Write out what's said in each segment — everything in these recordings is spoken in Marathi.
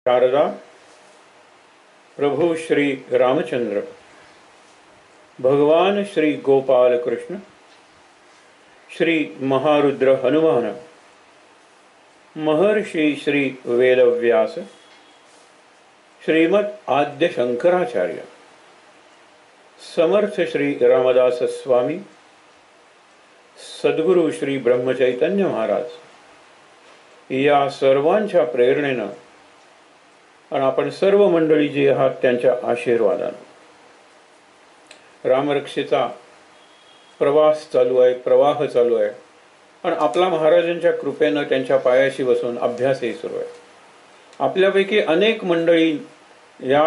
शारदा प्रभु श्री रामचंद्र भगवान श्री गोपाल कृष्ण श्री महारुद्र हनुमान महर्षि श्री वेदव्यास श्रीमद आद्य शंकराचार्य समर्थ श्री रामदास स्वामी सद्गुरु श्री ब्रह्मचैतन्य महाराज या सर्वांच्या प्रेरणेनं आणि आपण सर्व मंडळी जी आहात त्यांच्या आशीर्वादानं रामरक्षेचा प्रवास चालू आहे, प्रवाह चालू आहे आणि आपला महाराजांच्या कृपेनं त्यांच्या पायाशी बसून अभ्यासही सुरू आहे. आपल्यापैकी अनेक मंडळी या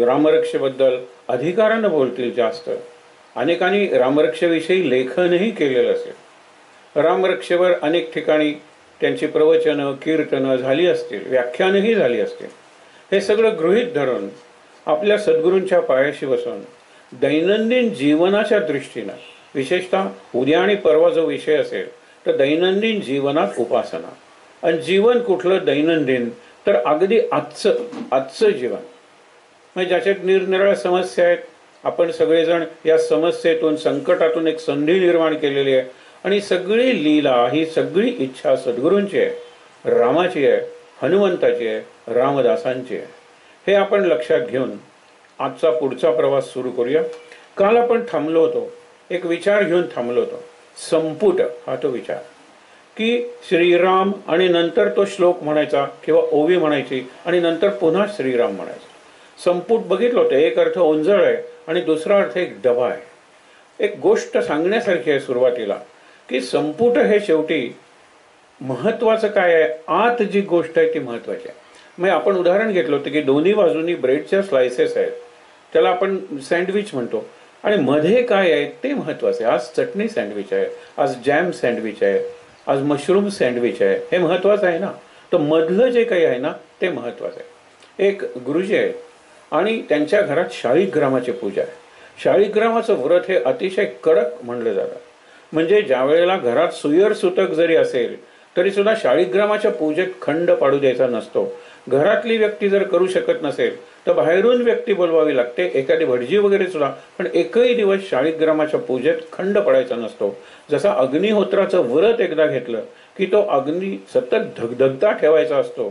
रामरक्षेबद्दल अधिकारानं बोलतील जास्त. अनेकांनी रामरक्षेविषयी लेखनही केलेलं असेल. रामरक्षेवर अनेक ठिकाणी त्यांची प्रवचनं कीर्तनं झाली असतील, व्याख्यानही झाली असतील. हे सगळं गृहीत धरून आपल्या सद्गुरूंच्या पायाशी बसून दैनंदिन जीवनाच्या दृष्टीनं, विशेषतः उद्या आणि परवा जो विषय असेल तर दैनंदिन जीवनात उपासना. आणि जीवन कुठलं दैनंदिन तर अगदी आजचं जीवन, म्हणजे ज्याच्यात निरनिराळ्या समस्या आहेत. आपण सगळेजण या समस्येतून, संकटातून एक संधी निर्माण केलेली आहे आणि सगळी लीला, ही सगळी इच्छा सद्गुरूंची आहे, रामाची आहे, हनुमंताची आहे, रामदासांची आहे. हे आपण लक्षात घेऊन आजचा पुढचा प्रवास सुरू करूया. काल आपण थांबलो होतो, एक विचार घेऊन थांबलो होतो. संपुट हा तो विचार की श्रीराम आणि नंतर तो श्लोक म्हणायचा किंवा ओवी म्हणायची आणि नंतर पुन्हा श्रीराम म्हणायचा. संपुट बघितलं होतं. एक अर्थ ओंजळ आहे आणि दुसरा अर्थ एक डबा आहे. एक गोष्ट सांगण्यासारखी आहे सुरुवातीला की संपुट हे शेवटी महत्वाचं काय आहे, आत जी गोष्ट आहे ती महत्वाची आहे. मग आपण उदाहरण घेतलं होतं की दोन्ही बाजूनी ब्रेडच्या स्लायसेस आहेत, त्याला आपण सँडविच म्हणतो, आणि मध्ये काय आहे ते महत्वाचं आहे. आज चटणी सँडविच आहे, आज जॅम सँडविच आहे, आज मशरूम सँडविच आहे, हे महत्वाचं आहे ना. तर मधलं जे काही आहे ना ते महत्वाचं आहे. एक गुरुजी आहेत आणि त्यांच्या घरात शाळीग्रामाची पूजा आहे. शाळीग्रामाचं व्रत हे अतिशय कडक म्हणलं जातं. म्हणजे ज्या वेळेला घरात सुयर सुतक जरी असेल तरी सुद्धा शाळीग्रामाच्या पूजेत खंड पाडू द्यायचा नसतो. घरातली व्यक्ती जर करू शकत नसेल तर बाहेरून व्यक्ती बोलवावी लागते, एखादी भटजी वगैरे सुद्धा, पण एकही दिवस शाळीग्रामाच्या पूजेत खंड पडायचा नसतो. जसा अग्निहोत्राचं व्रत एकदा घेतलं की तो अग्नी सतत धगधगता ठेवायचा असतो.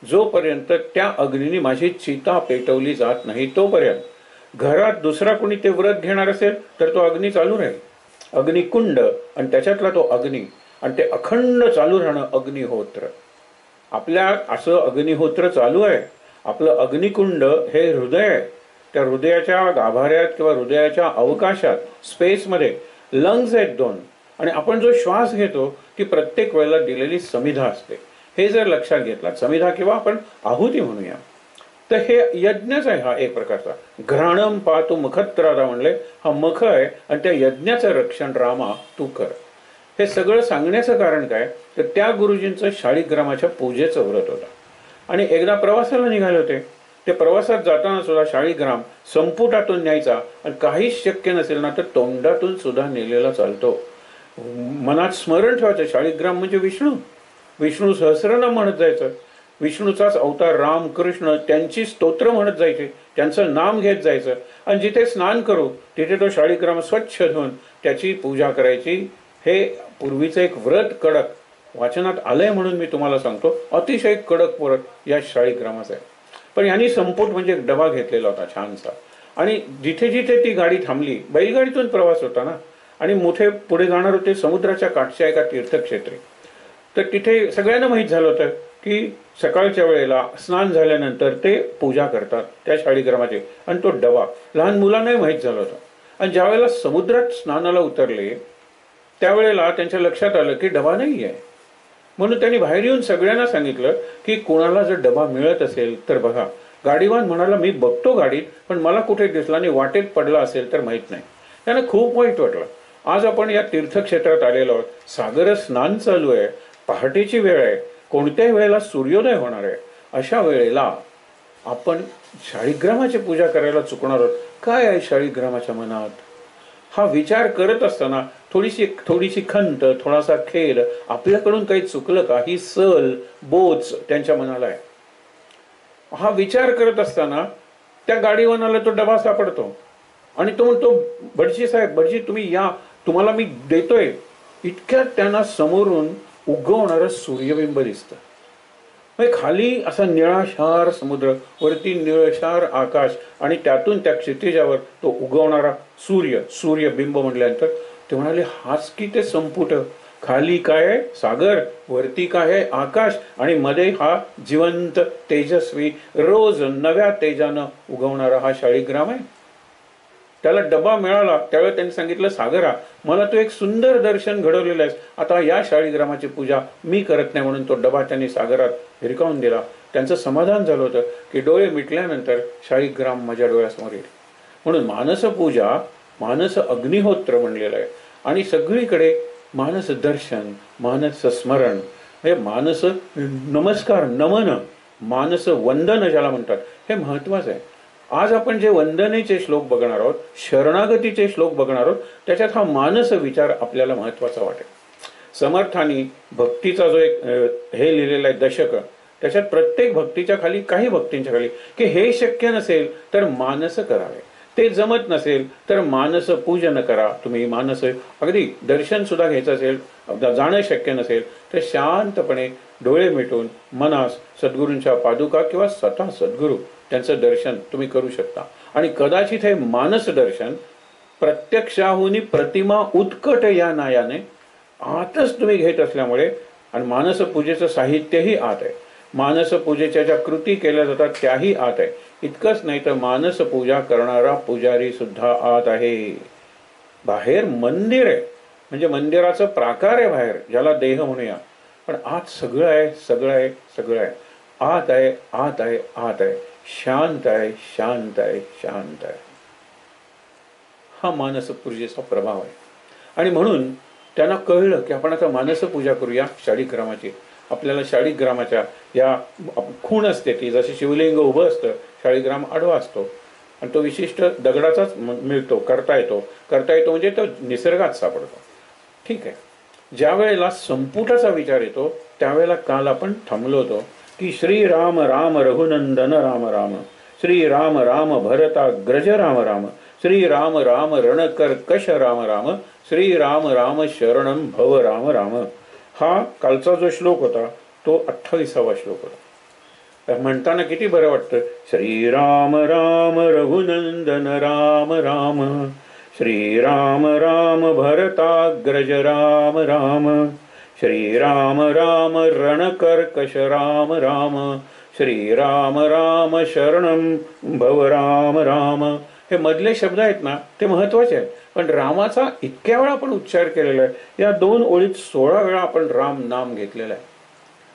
जोपर्यंत त्या अग्नीने माझी चिता पेटवली जात नाही तोपर्यंत घरात दुसरा कोणी ते व्रत घेणार असेल तर तो अग्नी चालू राहील. अग्निकुंड आणि त्याच्यातला तो अग्नी आणि ते अखंड चालू राहणं अग्निहोत्र. आपल्या असं अग्निहोत्र चालू आहे. आपलं अग्निकुंड हे हृदय आहे. त्या हृदयाच्या गाभाऱ्यात किंवा हृदयाच्या अवकाशात, स्पेसमध्ये लंग्स आहेत दोन, आणि आपण जो श्वास घेतो ती प्रत्येक वेळेला दिलेली समिधा असते. हे जर लक्षात घेतला, समिधा किंवा आपण आहुती म्हणूया, तर हे यज्ञच आहे. हा एक प्रकारचा घ्राणम पातु मुखत्रादा म्हणले, हा मुख आहे आणि त्या यज्ञाचं रक्षण रामा तू कर. हे सगळं सांगण्याचं कारण काय तर त्या गुरुजींचं शाळीग्रामाच्या पूजेचं व्रत होतं. आणि एकदा प्रवासाला निघाले होते. ते प्रवासात जाताना सुद्धा शाळीग्राम संपुटातून न्यायचा आणि काहीच शक्य नसेल ना तर तोंडातून सुद्धा नेलेला चालतो. मनात स्मरण ठेवायचं, शाळीग्राम म्हणजे विष्णू. विष्णू सहस्रनाम म्हणत जायचं. विष्णूचाच अवतार राम कृष्ण, त्यांची स्तोत्र म्हणत जायचे, त्यांचं नाम घेत जायचं. आणि जिथे स्नान करू तिथे तो शाळीग्राम स्वच्छ धुवून त्याची पूजा करायची. हे पूर्वीचं एक व्रत कडक वाचनात आलंय म्हणून मी तुम्हाला सांगतो. अतिशय कडक व्रत या शाळीग्रामाचं आहे. पण यांनी संपुट म्हणजे एक डबा घेतलेला होता छानसा. आणि जिथे जिथे ती गाडी थांबली, बैलगाडीतून प्रवास होता ना, आणि मोठे पुढे जाणार होते समुद्राच्या काठच्या एका तीर्थक्षेत्री. तर तिथे सगळ्यांना माहीत झालं होतं की सकाळच्या वेळेला स्नान झाल्यानंतर ते पूजा करतात त्या शाळीग्रामाची. आणि तो डबा लहान मुलांनाही माहीत झालं होतं. आणि ज्या वेळेला समुद्रात स्नानाला उतरले त्यावेळेला त्यांच्या लक्षात आलं की डबा नाही आहे. म्हणून त्यांनी बाहेर येऊन सगळ्यांना सांगितलं की कोणाला जर डबा मिळत असेल तर बघा. गाडीवान म्हणाला मी बघतो गाडीत, पण मला कुठे दिसला नाही, वाटेत पडला असेल तर माहीत नाही. त्यांना खूप वाईट वाटलं. आज आपण या तीर्थक्षेत्रात आलेलो आहोत, सागर स्नान चालू आहे, पहाटेची वेळ आहे, कोणत्याही वेळेला सूर्योदय होणार आहे. अशा वेळेला आपण शाळीग्रामाची पूजा करायला चुकणार आहोत. काय आहे शाळीग्रामाच्या मनात? हा विचार करत असताना थोडीशी खंत, थोडासा खेद, आपल्याकडून काही चुकलं का, ही सल बोच त्यांच्या मनाला आहे. हा विचार करत असताना त्या गाडीवानाला तो डबा सापडतो आणि तो म्हणतो, भटजी साहेब, भटजी तुम्ही या, तुम्हाला मी देतोय. इतक्यात त्यांना समोरून उगवणारं सूर्यबिंब दिसतं. खाली असा निळाशार समुद्र, वरती निळशार आकाश आणि त्यातून त्या क्षितिजावर तो उगवणारा सूर्यबिंब म्हटल्यानंतर ते म्हणाले, हाच की ते संपुट. खाली काय आहे सागर, वरती काय आहे आकाश आणि मध्ये हा जिवंत तेजस्वी रोज नव्या तेजानं उगवणारा हा शाळीग्राम आहे. त्याला डबा मिळाला त्यावेळी त्यांनी सांगितलं, सागरा मला तू एक सुंदर दर्शन घडवलेलं आहेस, आता या शाळीग्रामाची पूजा मी करत नाही. म्हणून तो डबा त्यांनी सागरात भिरकावून दिला. त्यांचं समाधान झालं होतं की डोळे मिटल्यानंतर शाळीग्राम माझ्या डोळ्यासमोर येईल. म्हणून मानसपूजा मानस अग्निहोत्र म्हणलेलं आहे. आणि सगळीकडे मानस दर्शन, मानस स्मरण, हे मानस नमस्कार, नमन, मानस वंदन ज्याला म्हणतात, हे महत्वाचं आहे. आज आपण जे वंदनेचे श्लोक बघणार आहोत, शरणागतीचे श्लोक बघणार आहोत, त्याच्यात हा मानस विचार आपल्याला महत्वाचा वाटेल. समर्थांनी भक्तीचा जो एक हे लिहिलेला आहे दशक, त्याच्यात प्रत्येक भक्तीच्या खाली, काही भक्तींच्या खाली, की हे शक्य नसेल तर मानस करावे, ते जमत नसेल तर मानस पूजन करा. तुम्ही मानस अगदी दर्शन सुद्धा घ्यायचं असेल, जाणं शक्य नसेल तर शांतपणे डोळे मिटून मनास सद्गुरूंच्या पादुका किंवा स्वतः सद्गुरू त्यांचं दर्शन तुम्ही करू शकता. आणि कदाचित हे मानस दर्शन प्रत्यक्षाहुनी प्रतिमा उत्कट या नायाने आतच तुम्ही घेत असल्यामुळे, आणि मानस पूजेचं साहित्यही आत आहे, मानस पूजेच्या ज्या कृती केल्या जातात त्याही आत आहे. इतकंच नाही तर मानस पूजा करणारा पुजारी सुद्धा आत आहे. बाहेर मंदिर आहे, म्हणजे मंदिराचा प्राकार आहे बाहेर, ज्याला देह म्हणूया, पण आत सगळं आहे, सगळं आहे, सगळं आहे. आत आहे, आत आहे, आत आहे, शांत आहे, शांत आहे, शांत आहे. हा मानस पूजेचा प्रभाव आहे. आणि म्हणून त्यांना कळलं की आपण आता मानस पूजा करूया शाळीग्रामाची. आपल्याला शाळीग्रामाच्या या खूण असते ती, जसे शिवलिंग उभं असतं, शाळीग्राम आडवा असतो आणि तो विशिष्ट दगडाचाच मिळतो, करता येतो म्हणजे तो निसर्गात सापडतो. ठीक आहे. ज्या वेळेला संपुटाचा विचार येतो त्यावेळेला काल आपण थांबलो होतो की श्रीराम राम रघुनंदन राम राम, श्रीराम राम भरताग्रज राम राम, श्रीराम राम रणकर्कश राम राम, श्रीराम राम शरणम भव राम राम. हा कालचा जो श्लोक होता तो 28वा श्लोक होता. म्हणताना किती बरं वाटतं. श्रीराम राम रघुनंदन राम राम, श्रीराम राम भरताग्रज राम राम, श्रीराम राम रणकर्कश राम राम, श्रीराम राम शरणम भव राम राम. हे मधले शब्द आहेत ना ते महत्वाचे आहेत, पण रामाचा इतक्या वेळा आपण उच्चार केलेला आहे. या 2 ओळीत 16 वेळा आपण राम नाम घेतलेला आहे.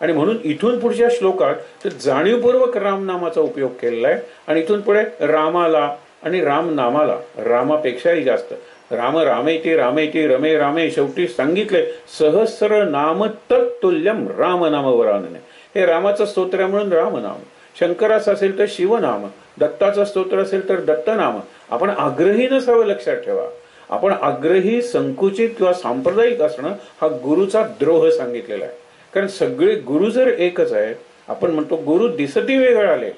आणि म्हणून इथून पुढच्या श्लोकात तर जाणीवपूर्वक राम नामाचा उपयोग केलेला आहे. आणि इथून पुढे रामाला आणि राम नामाला, रामापेक्षाही जास्त, राम रामेती रामेती रमे रामे, शेवटी सांगितले सहस्र नाम तत्तुल्यम राम नाम वरानने. हे रामाचं स्तोत्र आहे म्हणून रामनाम. शंकराचं असेल तर शिवनाम, दत्ताचं स्तोत्र असेल तर दत्तनाम. आपण आग्रही नसावं, लक्षात ठेवा. आपण आग्रही, संकुचित किंवा सांप्रदायिक असणं हा गुरुचा द्रोह सांगितलेला आहे. कारण सगळे गुरु जर एकच आहेत, आपण म्हणतो गुरु दिसती वेगळाले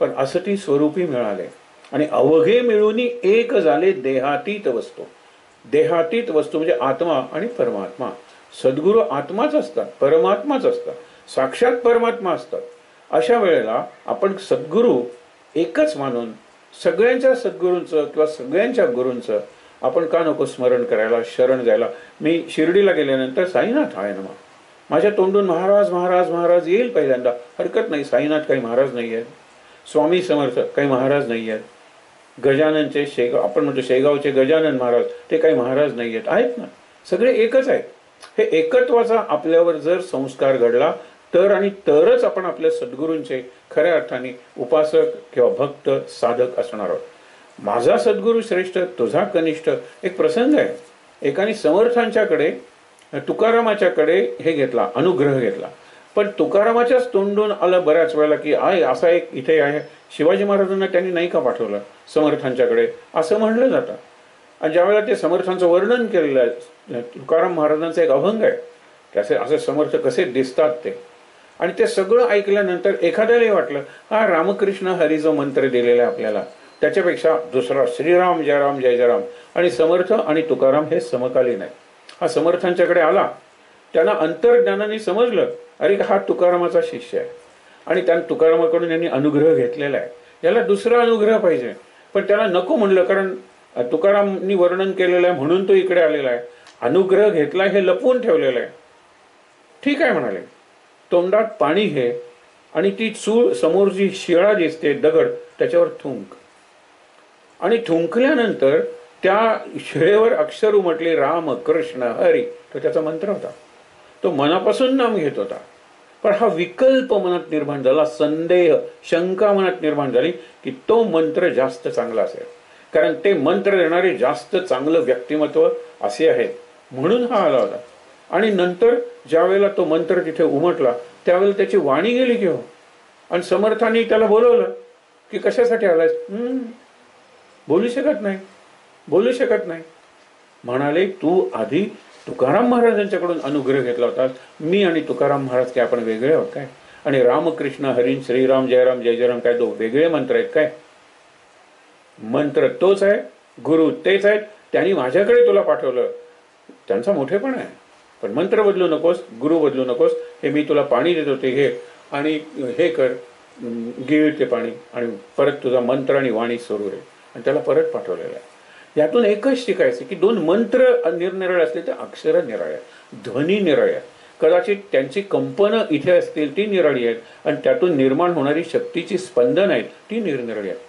पण असती स्वरूपी मिळाले, आणि अवघे मिळूनी एक झाले देहातीत वस्तू. देहातीत वस्तू म्हणजे आत्मा आणि परमात्मा. सद्गुरू आत्माच असतात, परमात्माच असतात, साक्षात परमात्मा असतात. अशा वेळेला आपण सद्गुरू एकच मानून सगळ्यांच्या सद्गुरूंचं किंवा सगळ्यांच्या गुरूंचं आपण का नको स्मरण करायला, शरण जायला. मी शिर्डीला गेल्यानंतर साईनाथ आहे ना, माझ्या तोंडून महाराज महाराज महाराज येईल पहिल्यांदा, हरकत नाही. साईनाथ काही महाराज नाही आहेत, स्वामी समर्थ काही महाराज नाही आहेत, गजाननचे शेगाव, आपण म्हणतो शेगावचे गजानन महाराज, ते काही महाराज नाही आहेत ना, सगळे एकच आहेत. हे एकत्वाचा आपल्यावर जर संस्कार घडला तर आणि तरच आपण आपल्या सद्गुरूंचे खऱ्या अर्थाने उपासक किंवा भक्त साधक असणार आहोत. माझा सद्गुरू श्रेष्ठ, तुझा कनिष्ठ. एक प्रसंग आहे, एकाने समर्थांच्याकडे, तुकारामाच्याकडे हे घेतला, अनुग्रह घेतला. पण तुकारामाच्याच तोंडून आलं बऱ्याच वेळेला की आहे असा एक इथे आहे, शिवाजी महाराजांना त्यांनी नाही का पाठवलं समर्थांच्याकडे, असं म्हणलं जातं. आणि ज्यावेळेला ते समर्थांचं वर्णन केलेलं आहे, तुकाराम महाराजांचा एक अभंग आहे, त्याचे असे समर्थ कसे दिसतात ते. आणि ते सगळं ऐकल्यानंतर एखाद्यालाही वाटलं हा रामकृष्ण हरी जो मंत्र दिलेला आहे आपल्याला त्याच्यापेक्षा दुसरा श्रीराम जय राम जय जय राम आणि समर्थ आणि तुकाराम हे समकालीन आहे. हा समर्थांच्याकडे आला, त्यांना अंतर्ज्ञानाने समजलं अरे हा तुकारामाचा शिष्य आहे आणि त्या तुकारामाकडून यांनी अनुग्रह घेतलेला आहे, याला दुसरा अनुग्रह पाहिजे. पण त्याला नको म्हणलं, कारण तुकारामनी वर्णन केलेलं आहे म्हणून तो इकडे आलेला आहे. अनुग्रह घेतला हे लपवून ठेवलेलं आहे. ठीक आहे म्हणाले, तोंडात पाणी घे आणि ती चूळ समोर जी शिळा दिसते दगड त्याच्यावर थुंक, आणि थुंकल्यानंतर त्या शिळेवर अक्षर उमटले राम कृष्ण हरी. तो त्याचा मंत्र होता, तो मनापासून नाम घेत होता. पण हा विकल्प मनात निर्माण झाला, संदेह शंका मनात निर्माण झाली की तो मंत्र जास्त चांगला असेल, कारण ते मंत्र देणारे जास्त चांगलं व्यक्तिमत्व असे आहेत, म्हणून हा आला होता. आणि नंतर ज्या वेळेला तो मंत्र तिथे उमटला त्यावेळेला त्याची वाणी गेली की हो, आणि समर्थांनी त्याला बोलवलं की कशासाठी आलाय. बोलू शकत नाही, बोलू शकत नाही. म्हणाले तू आधी तुकाराम महाराजांच्याकडून अनुग्रह घेतला होता, मी आणि तुकाराम महाराज काय आपण वेगळे आहोत काय? आणि रामकृष्ण हरी श्रीराम जयराम जय जयराम काय दो वेगळे मंत्र आहेत काय? मंत्र तोच आहे, गुरु तेच आहेत, त्यांनी माझ्याकडे तुला पाठवलं, त्यांचा मोठेपण आहे. पण मंत्र बदलू नकोस, गुरु बदलू नकोस. हे मी तुला पाणी देत होते घे आणि हे कर, गिळ ते पाणी आणि परत तुझा मंत्र आणि वाणी सुरू रे, आणि त्याला परत पाठवलेलं आहे. यातून एकच शिकायचं की दोन मंत्र निरनिराळे असले तर अक्षर निराळे, ध्वनी निराळे, कदाचित त्यांची कंपनं इथे असतील ती निराळी आहेत आणि त्यातून निर्माण होणारी शक्तीची स्पंदन आहेत ती निरनिराळी आहेत.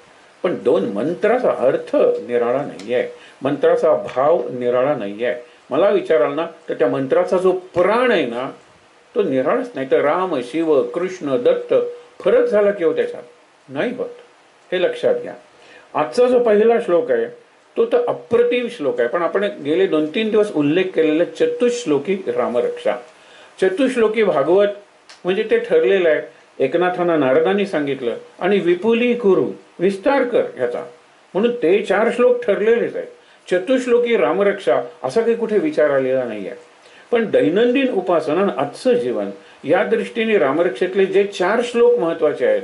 पण दोन मंत्राचा अर्थ निराळा नाही आहे, मंत्राचा भाव निराळा नाही आहे. मला विचाराल ना तर त्या मंत्राचा जो प्राण आहे ना तो निराळच नाही. तर राम शिव कृष्ण दत्त फरक झाला की हो त्याच्यात नाही होत, हे लक्षात घ्या. आजचा जो पहिला श्लोक आहे तो तर अप्रतिम श्लोक आहे, पण आपण गेले 2-3 दिवस उल्लेख केलेला चतुश्लोकी रामरक्षा, चतुश्लोकी भागवत म्हणजे ते ठरलेलं आहे. एकनाथांना नारदांनी सांगितलं आणि विपुली कुरु विस्तार कर ह्याचा, म्हणून ते 4 श्लोक ठरलेलेच आहेत. चतुश्लोकी रामरक्षा असा काही कुठे विचार आलेला नाही आहे. पण दैनंदिन उपासना आजचं जीवन या दृष्टीने रामरक्षेतले जे 4 श्लोक महत्वाचे आहेत.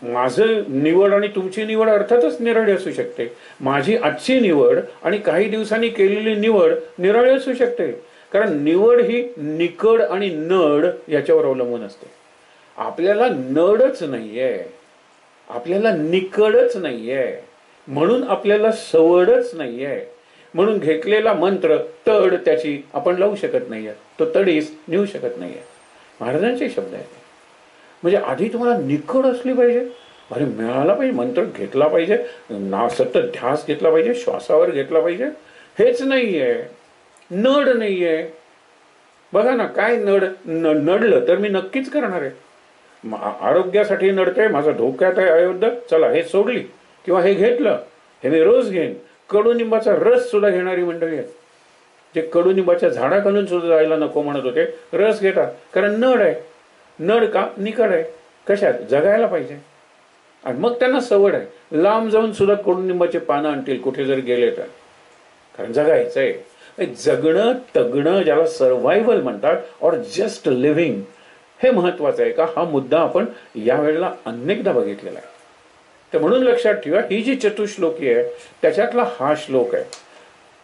माझं निवड आणि तुमची निवड अर्थातच निराळी असू शकते, माझी आजची निवड आणि काही दिवसांनी केलेली निवड निराळी असू शकते, कारण निवड ही निकड आणि नड याच्यावर अवलंबून असते. आपल्याला नडच नाहीये, आपल्याला निकडच नाहीये, म्हणून आपल्याला सवडच नाहीये, म्हणून घेतलेला मंत्र तड त्याची आपण लावू शकत नाहीये, तो तडीस नेऊ शकत नाहीये. महाराजांचे शब्द आहेत. म्हणजे आधी तुम्हाला निकड असली पाहिजे, अरे मिळाला पाहिजे, मंत्र घेतला पाहिजे, ना सतत ध्यास घेतला पाहिजे, श्वासावर घेतला पाहिजे, हेच नाहीये, नड नाहीये. बघा ना काय नडलं तर मी नक्कीच करणार आहे, आरोग्यासाठी नडतंय, माझा धोक्यात आहे अयोध्या, चला हे सोडली किंवा हे घेतलं, हे मी रोज घेईन. कडुनिंबाचा रस सुद्धा घेणारी मंडळी आहेत, जे कडुनिंबाच्या झाडाखालून सुद्धा जायला नको म्हणत होते, रस घेतात, कारण नड आहे. नड का निकड आहे, कशात जगायला पाहिजे, आणि मग त्यांना सवड आहे, लांब जाऊन सुद्धा कडुनिंबाचे पानं आणतील कुठे जर गेले तर, कारण जगायचंय. जगणं तगणं ज्याला सर्व्हायव्हल म्हणतात, और जस्ट लिव्हिंग, हे महत्वाचं आहे का, हा मुद्दा आपण यावेळेला अनेकदा बघितलेला आहे. तर म्हणून लक्षात ठेवा, ही जी चतुश्लोकी आहे त्याच्यातला हा श्लोक आहे.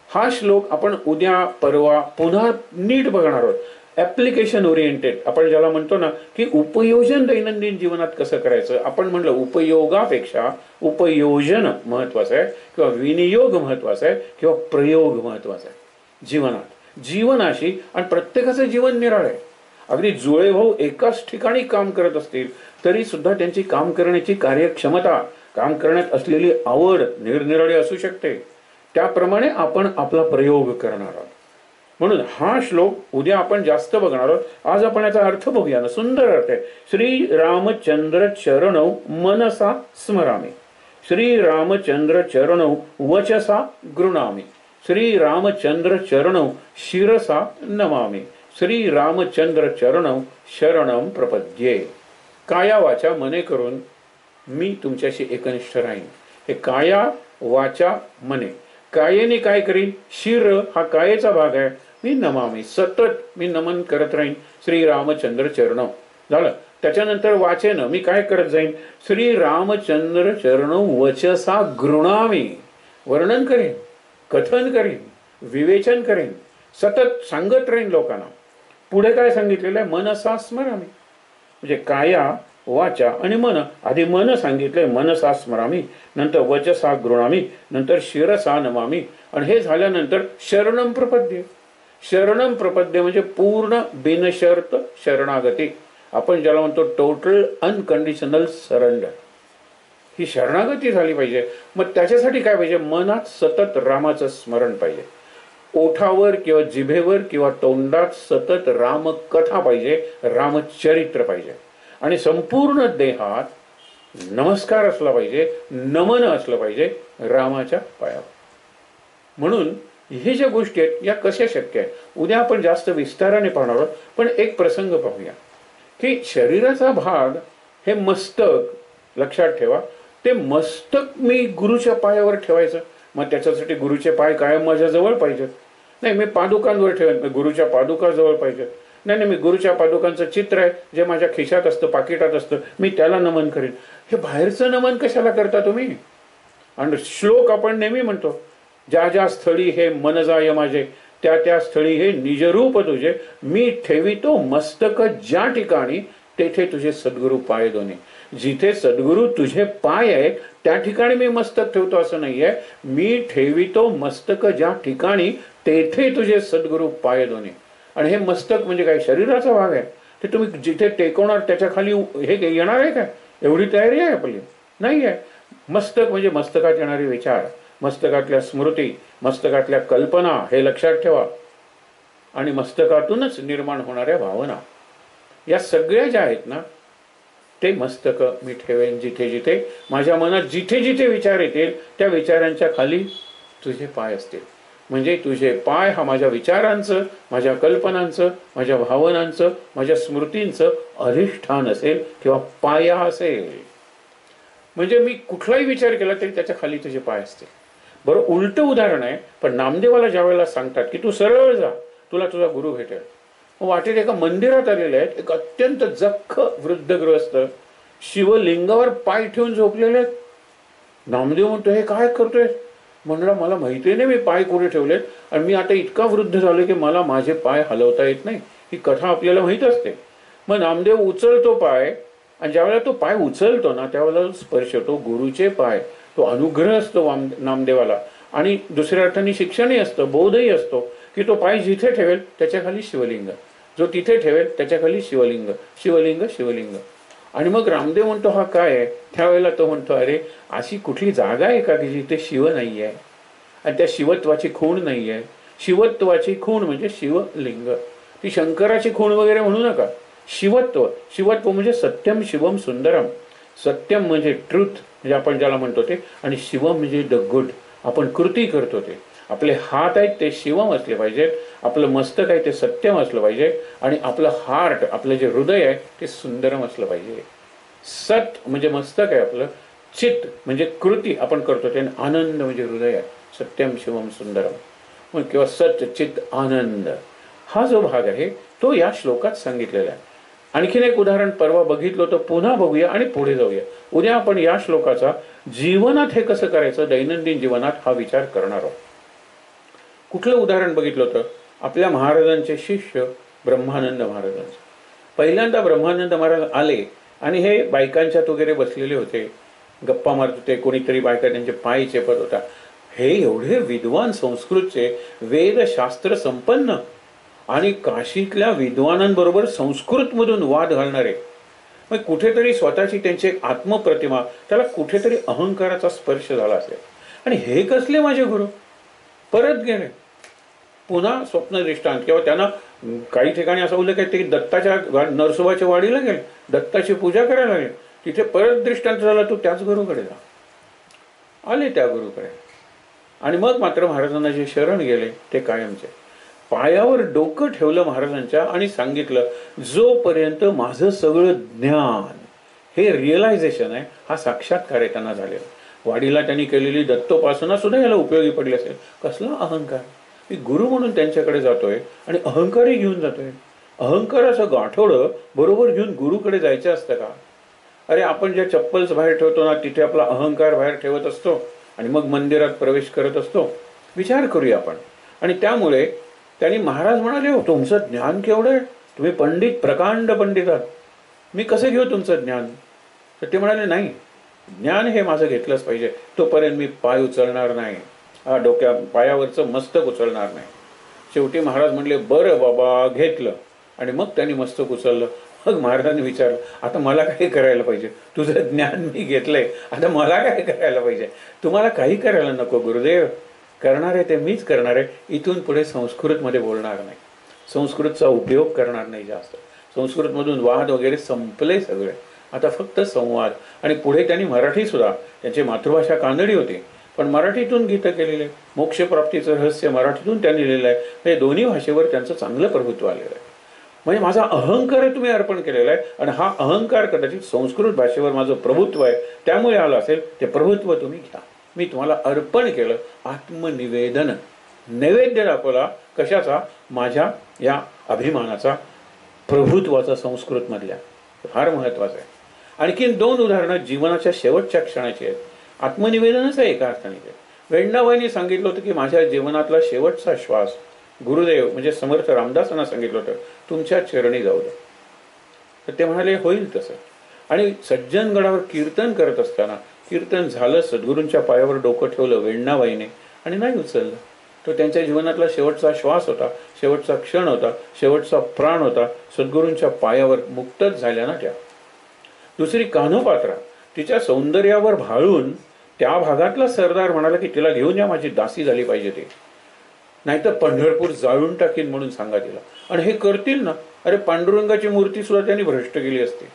हा श्लोक आपण उद्या परवा पुन्हा नीट बघणार आहोत. ऍप्लिकेशन ओरिएंटेड आपण ज्याला म्हणतो ना की उपयोजन दैनंदिन जीवनात कसं करायचं. आपण म्हणलं उपयोगापेक्षा उपयोजन महत्वाचं आहे, किंवा विनियोग महत्वाचा आहे, किंवा प्रयोग महत्वाचा आहे जीवनात, जीवनाशी. आणि प्रत्येकाचं जीवन निराळ आहे. अगदी जुळे भाऊ एकाच ठिकाणी काम करत असतील तरी सुद्धा त्यांची काम करण्याची कार्यक्षमता, काम करण्यात असलेली आवड निरनिराळी असू शकते. त्याप्रमाणे आपण आपला प्रयोग करणार आहोत. म्हणून हा श्लोक उद्या आपण जास्त बघणार आहोत. आज आपण याचा अर्थ बघूया ना. सुंदर अर्थ आहे. श्री रामचंद्र चरणौ मनसा स्मरामी, श्री रामचंद्र चरणौ वचसा गृणामी, श्री रामचंद्र चरणौ शिरसा नमामी, श्री रामचंद्र चरणौ शरणम प्रपद्ये. काया वाचा मने करून मी तुमच्याशी एकनिष्ठ राहीन. हे काया वाचा मने, कायेने काय करीन, शिर हा कायेचा भाग आहे, मी नमामी, सतत मी नमन करत राहीन श्री रामचंद्र चरणौ. झालं. त्याच्यानंतर वाचेन मी काय करत जाईन, श्री रामचंद्र चरण वचसा गृणामी, वर्णन करेन, कथन करेन, विवेचन करेन, सतत सांगत राहीन लोकांना. पुढे काय सांगितलेलं आहे, मनसा स्मरामी, म्हणजे काया वाचा आणि मन. आधी मन सांगितलंय, मनसा स्मरामी, नंतर वचसा गृणामी, नंतर शिरसा नमामी, आणि हे झाल्यानंतर शरणम प्रपद्ये. शरणम प्रपद्ये म्हणजे पूर्ण बिनशर्त शरणागती, आपण ज्याला म्हणतो टोटल अनकंडिशनल सरेंडर. ही शरणागती झाली पाहिजे. मग त्याच्यासाठी काय पाहिजे, मनात सतत रामाचं स्मरण पाहिजे. ओठावर किंवा जिभेवर किंवा तोंडात सतत रामकथा पाहिजे, रामचरित्र पाहिजे. आणि संपूर्ण देहात नमस्कार असला पाहिजे, नमन असलं पाहिजे रामाच्या पायावर. म्हणून हे ज्या गोष्टी आहेत या कशा शक्य आहेत, उद्या आपण जास्त विस्ताराने पाहणार आहोत. पण एक प्रसंग पाहूया की शरीराचा भाग हे मस्तक, लक्षात ठेवा, ते मस्तक मी गुरुच्या पायावर ठेवायचं. मग त्याच्यासाठी गुरुचे पाय कायम माझ्या जवळ पाहिजेत. नाही मी पादुकांवर ठेवेन, गुरुच्या पादुका जवळ पाहिजेत. नाही मी गुरुच्या पादुकांचं चित्र आहे जे माझ्या खिशात असतं, पाकिटात असतं, मी त्याला नमन करेन. हे बाहेरचं नमन कशाला करता तुम्ही. आणि श्लोक आपण नेहमी म्हणतो, ज्या ज्या स्थळी हे मन जाय माझे, त्या त्या स्थळी हे निजरूप तुझे, मी ठेवितो मस्तक ज्या ठिकाणी, तेथे तुझे सद्गुरू पाय दोन्ही. जिथे सद्गुरू तुझे पाय आहेत त्या ठिकाणी मी मस्तक ठेवतो असं नाहीये. मी ठेवितो मस्तक ज्या ठिकाणी, तेथे तुझे सद्गुरू पाय दोन्ही. आणि हे मस्तक म्हणजे काय, शरीराचा भाग आहे. ते तुम्ही जिथे टेकवणार त्याच्या खाली हे येणार आहे का, एवढी तयारी आहे आपली, नाही आहे. मस्तक म्हणजे मस्तकात येणारे विचार, मस्तकातल्या स्मृती, मस्तकातल्या कल्पना, हे लक्षात ठेवा. आणि मस्तकातूनच निर्माण होणाऱ्या भावना, या सगळ्या ज्या आहेत ना, ते मस्तक मी ठेवेन जिथे जिथे माझ्या मनात जिथे जिथे विचार येतील त्या विचारांच्या खाली तुझे पाय असतील. म्हणजे तुझे पाय हा माझ्या विचारांचं, माझ्या कल्पनांचं, माझ्या भावनांचं, माझ्या स्मृतींचं अधिष्ठान असेल किंवा पाया असेल. म्हणजे मी कुठलाही विचार केला तरी त्याच्या खाली तुझे पाय असतील. बरं, उलट उदाहरण आहे, पण नामदेवाला ज्या वेळेला सांगतात की तू सरळ जा, तुला तुझा गुरु भेटेल. वाटेत एका मंदिरात आलेले आहेत, एक अत्यंत जख्ख वृद्ध गृहस्थ शिवलिंगावर पाय ठेवून झोपलेले आहेत. नामदेव म्हणतो, हे काय करतोय. म्हणलं, मला माहिती नाही मी पाय कुठे ठेवलेत, आणि मी आता इतका वृद्ध झालो की मला माझे पाय हलवता येत नाही. ही कथा आपल्याला माहीत असते. मग नामदेव उचलतो पाय, आणि ज्यावेळेला तो पाय उचलतो ना त्यावेळेला स्पर्श होतो गुरुचे पाय. तो अनुग्रह असतो नामदेवाला, आणि दुसऱ्या अर्थाने शिक्षणही असतं, बोधही असतो की तो पाय जिथे ठेवेल त्याच्या खाली शिवलिंग, जो तिथे ठेवेल त्याच्या खाली शिवलिंग, शिवलिंग शिवलिंग. आणि मग रामदेव म्हणतो, हा काय आहे. त्यावेळेला तो म्हणतो, अरे अशी कुठली जागा आहे का की जिथे शिव नाही आहे, आणि त्या शिवत्वाची खूण नाही आहे. शिवत्वाची खूण म्हणजे शिवलिंग. ती शंकराची खूण वगैरे म्हणू नका. शिवत्व, शिवत्व म्हणजे सत्यम शिवम सुंदरम. सत्यम म्हणजे ट्रुथ, म्हणजे आपण ज्याला म्हणतो ते, आणि शिवम म्हणजे द गुड, आपण कृती करतो ते. आपले हात आहेत ते शिवम असले पाहिजेत, आपलं मस्तक आहे ते सत्यम असलं पाहिजे, आणि आपलं हार्ट, आपलं जे हृदय आहे ते सुंदरम असलं पाहिजे. सत म्हणजे मस्तक आहे आपलं, चित्त म्हणजे कृती आपण करतो ते, आनंद म्हणजे हृदय आहे. सत्यम शिवम सुंदरम किंवा सत चित्त आनंद, हा जो भाग आहे तो या श्लोकात सांगितलेला आहे. आणखीन एक उदाहरण परवा बघितलं तर पुन्हा बघूया आणि पुढे जाऊया. उद्या आपण या श्लोकाचा जीवनात हे कसं करायचं, दैनंदिन जीवनात हा विचार करणार आहोत. कुठलं उदाहरण बघितलं होतं, आपल्या महाराजांचे शिष्य ब्रह्मानंद महाराजांचे. पहिल्यांदा ब्रह्मानंद महाराज आले आणि हे बायकांच्यात वगैरे बसलेले होते, गप्पा मारत होते. कोणीतरी बायका त्यांचे पाय चेपत होता. हे एवढे विद्वान, संस्कृतचे वेदशास्त्र संपन्न आणि काशीतल्या विद्वानांबरोबर संस्कृतमधून वाद घालणारे, मग कुठेतरी स्वतःची त्यांची एक आत्मप्रतिमा, त्याला कुठेतरी अहंकाराचा स्पर्श झाला असेल. आणि हे कसले माझे गुरु, परत गेले. पुन्हा स्वप्नदृष्टांत, किंवा त्यांना काही ठिकाणी असं उल्लेख आहे की दत्ताच्या नरसोबाच्या वाडीला गेले, दत्ताची पूजा करायला लागले. तिथे परत दृष्टांत झाला, तू त्याच गुरुकडे जा. आले त्या गुरुकडे, आणि मग मात्र महाराजांना जे शरण गेले ते कायमचे. पायावर डोकं ठेवलं महाराजांच्या आणि सांगितलं, जोपर्यंत माझं सगळं ज्ञान, हे रिअलायझेशन आहे, हा साक्षात्कार आहे त्यांना झालेला. वाडीला त्यांनी केलेली दत्तोपासना सुद्धा याला उपयोगी पडली असेल. कसला अहंकार, मी गुरु म्हणून त्यांच्याकडे जातोय आणि अहंकारही घेऊन जातोय. अहंकाराचं गाठोडं बरोबर घेऊन गुरुकडे जायचं असतं का? अरे आपण ज्या चप्पल्स बाहेर ठेवतो ना, तिथे आपला अहंकार बाहेर ठेवत असतो आणि मग मंदिरात प्रवेश करत असतो. विचार करूया आपण. आणि त्यामुळे त्यांनी महाराज म्हणाले, हो तुमचं ज्ञान केवढं आहे, तुम्ही पंडित, प्रकांड पंडित आहात, मी कसं घेऊ तुमचं ज्ञान? तर ते म्हणाले, नाही, ज्ञान हे माझं घेतलंच पाहिजे, तोपर्यंत मी पाय उचलणार नाही, पायावरचं मस्तक उचलणार नाही. शेवटी महाराज म्हणले, बरं बाबा, घेतलं. आणि मग त्यांनी मस्तक उचललं. मग महाराजांनी विचारलं, आता मला काय करायला पाहिजे? तुझं ज्ञान मी घेतलंय, आता मला काय करायला पाहिजे? तुम्हाला काही करायला नको गुरुदेव, करणार आहे ते मीच करणार आहे. इथून पुढे संस्कृतमध्ये बोलणार नाही, संस्कृतचा उपयोग करणार नाही जास्त. संस्कृतमधून वाद वगैरे संपले सगळे, आता फक्त संवाद. आणि पुढे त्यांनी मराठी सुद्धा, त्यांची मातृभाषा कानडी होती, पण मराठीतून गीतं केलेले, मोक्षप्राप्तीचं रहस्य मराठीतून त्यांनी लिहिलं आहे. म्हणजे दोन्ही भाषेवर त्यांचं चांगलं प्रभुत्व आलेलं आहे. म्हणजे माझा अहंकार तुम्ही अर्पण केलेला आहे, आणि हा अहंकार कदाचित संस्कृत भाषेवर माझं प्रभुत्व आहे त्यामुळे आलं असेल. ते प्रभुत्व तुम्ही घ्या, मी तुम्हाला अर्पण केलं. आत्मनिवेदन, नैवेद्य दाखवला. कशाचा? माझ्या या अभिमानाचा, प्रभुत्वाचा, संस्कृतमधल्या. फार महत्वाचं आहे. आणखीन 2 उदाहरणं जीवनाच्या शेवटच्या क्षणाची आहेत. आत्मनिवेदनच आहे एका अर्थाने. वेण्णाबाईंनी सांगितलं होतं की माझ्या जीवनातला शेवटचा श्वास, गुरुदेव म्हणजे समर्थ रामदासांना सांगितलं होतं, तुमच्या चरणी जाऊ द्या. तर ते म्हणाले, होईल तसं. आणि सज्जनगडावर कीर्तन करत असताना कीर्तन झालं, सद्गुरूंच्या पायावर डोकं ठेवलं वेण्णाबाईने आणि नाही उचललं. तो त्यांच्या जीवनातला शेवटचा श्वास होता, शेवटचा क्षण होता, शेवटचा प्राण होता. सद्गुरूंच्या पायावर मुक्तच झाल्या ना त्या. दुसरी कान्होपात्रा, तिच्या सौंदर्यावर भाळून त्या भागातला सरदार म्हणाला की तिला घेऊन या, माझी दासी झाली पाहिजे ते, नाहीतर पंढरपूर जाळून टाकीन म्हणून सांगा तिला. आणि हे करतील ना. अरे पांडुरंगाची मूर्ती सुद्धा त्यांनी भ्रष्ट केली असते,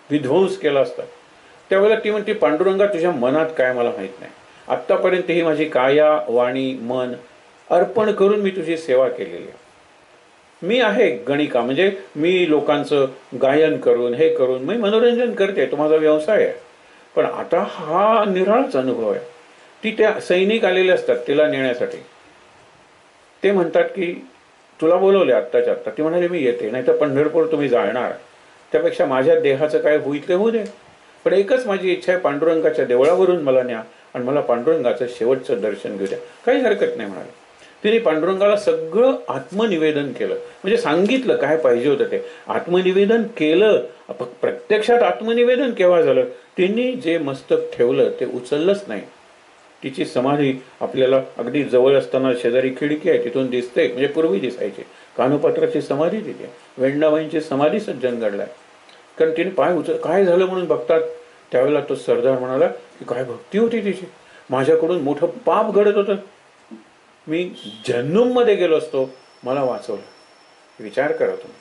विध्वंस केला असता. त्यावेळेला ती म्हणते, पांडुरंगा तुझ्या मनात काय मला माहीत नाही, आत्तापर्यंत ही माझी काया वाणी मन अर्पण करून मी तुझी सेवा केलेली आहे. मी आहे गणिका, म्हणजे मी लोकांचं गायन करून हे करून मी मनोरंजन करते, तो माझा व्यवसाय आहे. पण आता हा निराळाच अनुभव आहे. ती त्या सैनिक आलेले असतात तिला नेण्यासाठी. ते म्हणतात की तुला बोलवले आत्ताच्या आत्ता. ती म्हणाली, मी येते, नाही तर पंढरपूर तुम्ही जाणार, त्यापेक्षा माझ्या देहाचं काय होईल ते होऊ दे, पण एकच माझी इच्छा आहे, पांडुरंगाच्या देवळावरून मला न्या आणि मला पांडुरंगाचं शेवटचं दर्शन घेऊ द्या. काही हरकत नाही म्हणाले. तिने पांडुरंगाला सगळं आत्मनिवेदन केलं, म्हणजे सांगितलं काय पाहिजे होतं ते, आत्मनिवेदन केलं. प्रत्यक्षात आत्मनिवेदन केव्हा झालं? तिने जे मस्तक ठेवलं ते उचललंच नाही. तिची समाधी आपल्याला अगदी जवळ असताना शेजारी खिडकी आहे, तिथून दिसते, म्हणजे पूर्वी दिसायची. कान्होपात्राची समाधी तिथे, वेण्णाबाईंची समाधी सज्जनगडला आहे. कारण तिने पाय काय झालं म्हणून बघतात. त्यावेळेला तो सरदार म्हणाला की काय भक्ती होती तिची, माझ्याकडून मोठं पाप घडत होतं, मी जन्ममध्ये गेलो असतो, मला वाचवलं. विचार करा तुम्ही.